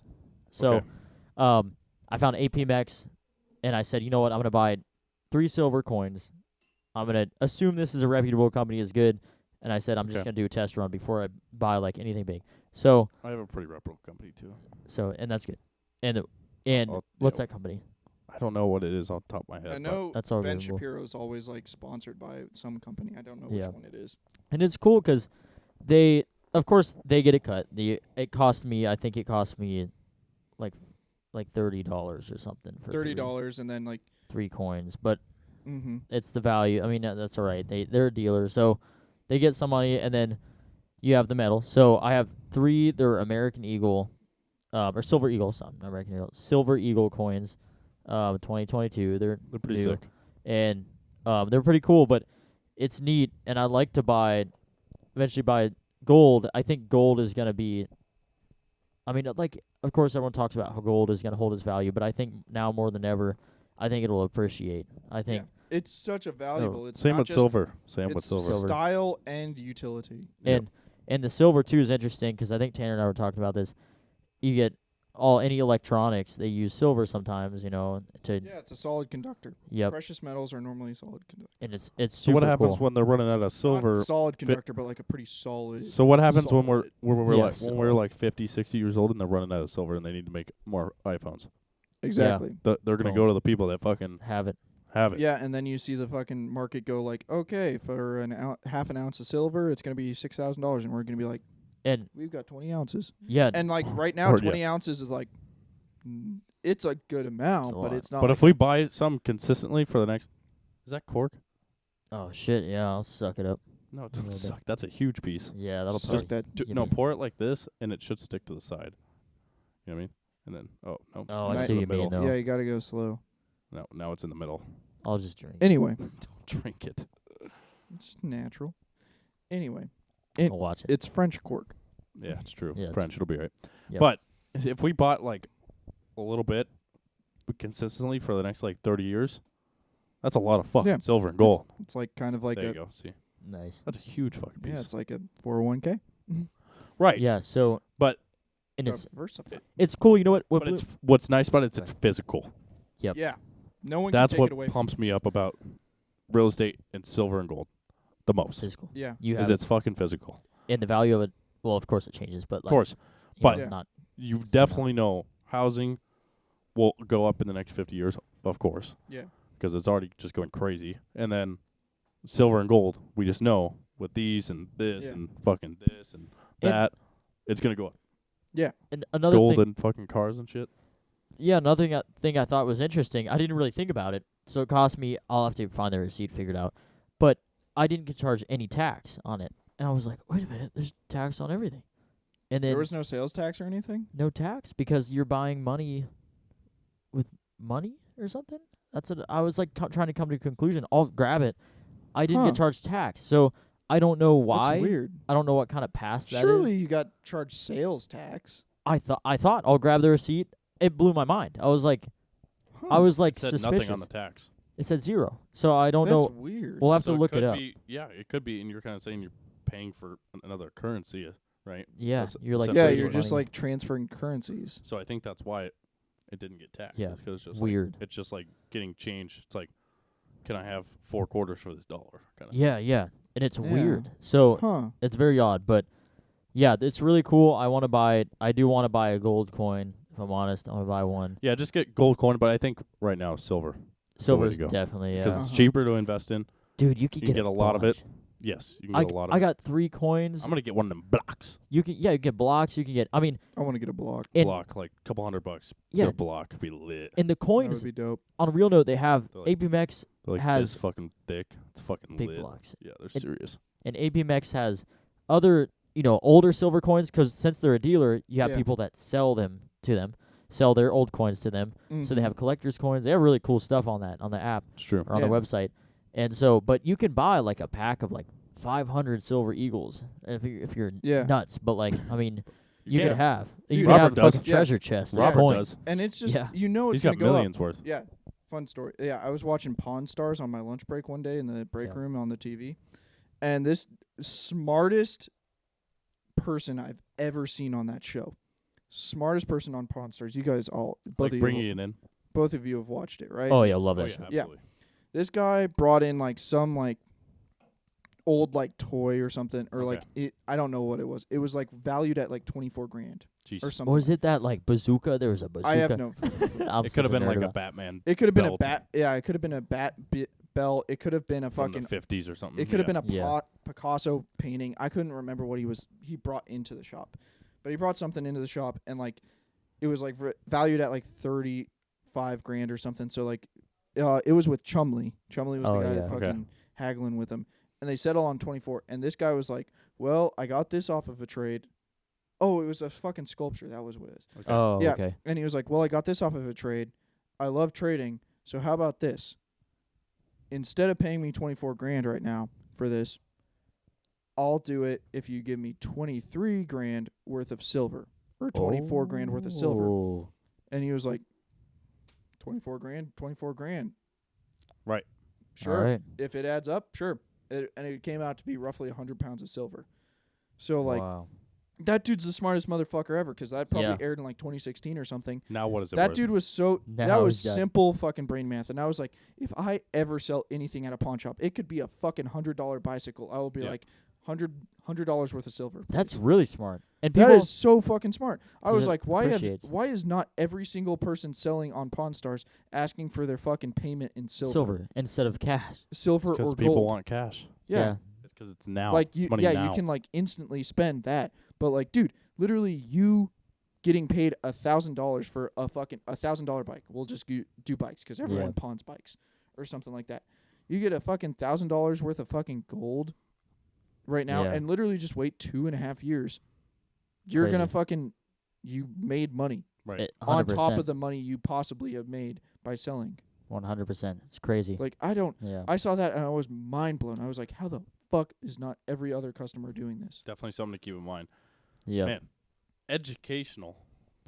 So, Okay. I found APMEX, and I said, you know what? I'm gonna buy 3 silver coins. I'm gonna assume this is a reputable company, is good, and I said I'm just Okay. gonna do a test run before I buy like anything big. So, I have a pretty reputable company too. and that's good. And I'll- what's yeah. that company? I don't know what it is off the top of my head. I know That's all Ben reputable. Shapiro's always like sponsored by some company. I don't know Yeah. which one it is. And it's cool 'cause they, of course, they get it cut. I think it cost me like $30 or something for $30 and then like 3 coins, but mm-hmm. it's the value. I mean, that's all right. They're a dealer, so they get some money, and then you have the metal. So I have 3. They're American Eagle, or Silver Eagle. Not American Eagle. Silver Eagle coins, 2022. They're pretty new. sick. And they're pretty cool. But it's neat, and I like to eventually buy gold. I think gold is gonna be. I mean, like, of course, everyone talks about how gold is gonna hold its value, but I think now more than ever, I think it'll appreciate. I think. Yeah. It's such a valuable. It's Same not with just silver. Same with it's silver. Silver. style and utility. Yep. And the silver too is interesting 'cause I think Tanner and I were talking about this. You get any electronics, they use silver sometimes, to Yeah, it's a solid conductor. yep, Precious metals are normally solid conductor. and it's So super what happens cool. when they're running out of silver? Not solid conductor, but like a pretty solid. So what happens when we're solid. Yes. when we're like 50, 60 years old and they're running out of silver and they need to make more iPhones? Exactly. They're going to Boom. go to the people that fucking Have it. have it. Yeah, and then you see the fucking market go like, okay, for half an ounce of silver, it's gonna be $6,000, and we're gonna be like, And we've got 20 ounces. yeah, And like right now, Or, 20 ounces is like, it's a good amount, It's a but lot. it's not. But like if we buy some consistently for the next, is that cork? oh shit, yeah, I'll suck it up. No, it A doesn't little bit. suck. That's a huge piece. Yeah, that'll Just probably that give No, me- pour it like this, and it should stick to the side. You know what I mean? And then, oh no, Oh, I Right. see in what the you mean. middle. No, yeah, you gotta go slow. No, now it's in the middle. I'll just drink. Anyway, Don't drink it. it's natural. Anyway, I'll watch it. it's French cork. Yeah, it's true. Yeah, it's French, it'll be right. Yep. But if we bought like a little bit, but consistently for the next like 30 years, that's a lot of fucking Yeah. silver and gold. It's like kind of like There you a go. See, Nice. That's a huge fucking piece. Yeah, it's like a 401k. Right. Yeah. So, But and it's Versatile. it's cool. You know what? but it's what's nice about it is it's physical. Yep. Yeah. No one That's can take what it away from pumps me up about real estate and silver and gold the most. physical. you. Yeah. You Is have it's fucking physical. and the value of it. Well, of course it changes, but Of like, course. you but- know, Yeah. not You So definitely know housing will go up in the next 50 years, of course, Yeah. because it's already just going crazy. And then silver and gold, we just know with these and this Yeah. and fucking this and that, it's going to go up. and another Gold thing. and fucking cars and shit. Yeah, another thing I thought was interesting. I didn't really think about it, so it cost me. I'll have to find the receipt figured out, but I didn't get charged any tax on it, and I was like, wait a minute, there's tax on everything, and then There was no sales tax or anything? no tax because you're buying money with money or something. That's what I was like trying to come to a conclusion. I'll grab it. I didn't Huh. get charged tax, so I don't know why. That's weird. I don't know what kind of pass that is. Surely you got charged sales tax. I thought I'll grab the receipt. It blew my mind. I was like, Huh. I was like It said suspicious. nothing on the tax. It said 0, so I don't That's know. weird. We'll have So to look could it up. be- yeah, it could be. And you're kind of saying you're paying for another currency, right? Yeah, That's- you're like that's yeah, what you're you're just money. like transferring currencies. So I think that's why it didn't get taxed. Yeah, It's 'cause it's just weird. Like, it's just like getting change. It's like, can I have 4 quarters for this dollar? Kinda. Yeah, and it's Yeah. weird. So Huh. it's very odd, but yeah, it's really cool. I want to buy it. I do want to buy a gold coin. If I'm honest, I want to buy one. Yeah, just get gold coin, but I think right now silver Silver's go. definitely because yeah. it's Uh-huh. cheaper to invest in. Dude, you could you can get get a lot of it. bunch. Yes, you can I get a lot of I it. got 3 coins. I'm gonna get one of them blocks. You can get blocks. You can get. I mean, I want to get a block. and Block like a couple $100. Yeah. Get a block could be lit. and the That coins would be dope. on a real note, they have They're like- APMX They're like has this fucking thick. It's fucking big lit. blocks, Yeah, they're It- serious. and APMX has other older silver coins because since they're a dealer, you have Yeah. people that sell their old coins to them. So they Mhm. have collector's coins. They have really cool stuff on the app It's true. or on Yeah. the website. And so, but you can buy like a pack of like 500 silver eagles if you're Yeah. nuts. But like, I mean, you can. could have Dude, you could have Robert a does. fucking Yeah. treasure chest. of Robert coins. does. And it's just Yeah. it's He's gonna got go millions up. worth. Yeah. Fun story. Yeah, I was watching Pawn Stars on my lunch break one day in the break Yeah. room on the TV, and this smartest person I've ever seen on that show, smartest person on Pawn Stars. You guys all Like bringing it in. both of you have watched it, right? Oh yeah, love Oh, that yeah, show. Yeah. absolutely. This guy brought in like some like old like toy or something, or Okay. like it. I don't know what it was. It was like valued at like 24 grand Jeez. or something. Was it that like bazooka? There was a bazooka. I have no. I'm It such could have a been nerd like a about- Batman. It could have been a belt bat. Yeah, it could have been a belt. It could have been a from fucking. the 50s or something. It could have been a Yeah. Picasso painting. I couldn't remember what he brought into the shop, but he brought something into the shop, and like it was like valued at like 35 grand or something. So like, it was with Chumley. Chumley was Oh, the guy yeah. that Okay. fucking haggling with him, and they settle on 24. And this guy was like, "Well, I got this off of a trade." Oh, it was a fucking sculpture. That was what it is. Okay. Oh, Yeah. okay. And he was like, "Well, I got this off of a trade. I love trading. So how about this? Instead of paying me 24 grand right now for this, I'll do it if you give me 23 grand worth of silver or 24 grand worth of silver." Oh. And he was like, 24 grand, 24 grand. Right. Sure. All right. If it adds up, sure. And it came out to be roughly 100 pounds of silver. So like Wow. that dude's the smartest motherfucker ever, because that probably Yeah. aired in like 2016 or something. Now what is it That worth? dude was so that Now was he's done. simple fucking brain math, and I was like, if I ever sell anything at a pawn shop, it could be a fucking $100 bicycle. I will be Yeah. like $100 worth of silver. That's please." really smart. And people That is so fucking smart. I 'Cause was it like, appreciates. why is not every single person selling on Pawn Stars asking for their fucking payment in silver, instead of cash. silver Because or people gold? want cash. Yeah. It's because it's now. Like It's you, money yeah, now. you can like instantly spend that, but like, dude, literally, you getting paid $1,000 for a fucking $1,000 bike. We'll just do bikes because everyone Yeah. pawns bikes or something like that. You get a fucking $1,000 worth of fucking gold right now, Yeah. and literally just wait 2.5 years. You're gonna Crazy. fucking you made money Right. on top of the money you possibly have made by selling. 100%. It's crazy. Like Yeah. I saw that and I was mind blown. I was like, how the fuck is not every other customer doing this? Definitely something to keep in mind. Yeah. Man, educational.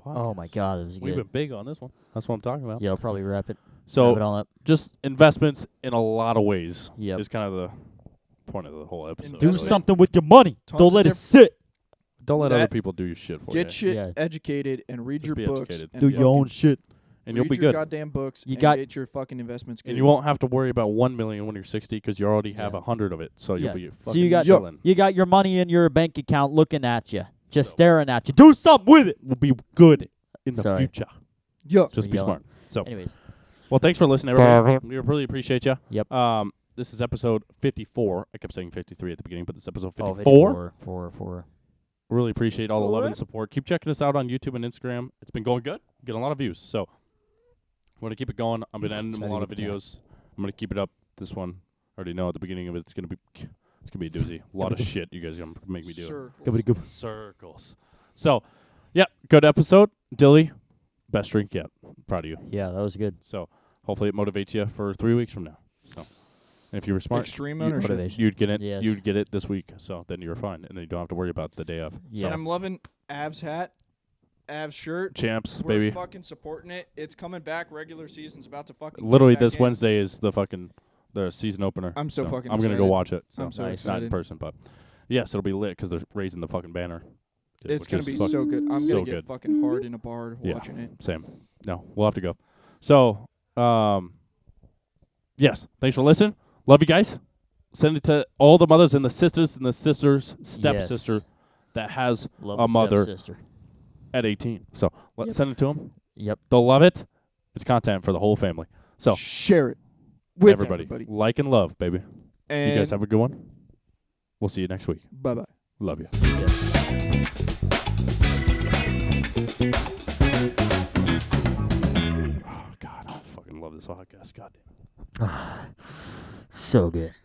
Oh my podcast. god, it was We've good. been big on this one. That's what I'm talking about. Yeah, I'll probably wrap it So all up. just investments in a lot of ways Yep. is kind of the point of the whole episode. Do Invest really. it. something with your money. Tons Don't of let it diff- sit. Don't let other That- people do your shit for Get you. shit Yeah. educated and read Just your be books. educated. And Do your fucking own shit. And you'll read be your good. goddamn books You and got- get your fucking investments good. And you won't have to worry about 1 million when you're 60 because you already have Yeah. 100 of it. So Yeah. you'll be So fucking you got chilling. you got your money in your bank account looking at you, just So- staring at you. Do something with it. We'll be good in the Sorry. future. Yo. Just be Yelling. smart. So, Anyways, well, thanks for listening, everybody. We really appreciate you. Yep. This is episode 54. I kept saying 53 at the beginning, but this is episode 54. 54. Really appreciate all the love and support. Keep checking us out on YouTube and Instagram. It's been going good. Getting a lot of views. So, I'm going to keep it going. I'm going to end a Excited lot of with that. videos. I'm going to keep it up. This one, I already know at the beginning of it, it's going to be a doozy. A lot of shit you guys are going to make me do. Circles. Circles. So, yeah, good episode. Dilly, best drink yet. Proud of you. Yeah, that was good. So, hopefully it motivates you for 3 weeks from now. So, and if you were smart, Extreme you- ownership. Motivation. you'd get it. Yes. You'd get it this week. So then you're fine, and then you don't have to worry about the day of. Yeah. And I'm loving Avs hat, Avs shirt. Champs, We're baby. fucking supporting it. It's coming back. Regular season's about to fucking. Literally kick back this in. Wednesday is the season opener. I'm so fucking I'm gonna go excited. watch it. I'm so Nice. Not in excited. person, but yes, it'll be lit because they're raising the fucking banner. It's which gonna is be fuck- so good. I'm so gonna get good. fucking hard in a bar Yeah. watching it. Same. No, we'll have to go. So, yes, thanks for listening. Love you guys. Send it to all the mothers and the sisters stepsister Yes. that has Love a the mother stepsister. at 18. So Yep. send it to them. Yep. They'll love it. It's content for the whole family. So Share it with everybody, everybody. like and love, baby. And You guys have a good one. We'll see you next week. bye bye. Love you. Oh God, I fucking love this podcast. God damn. So good.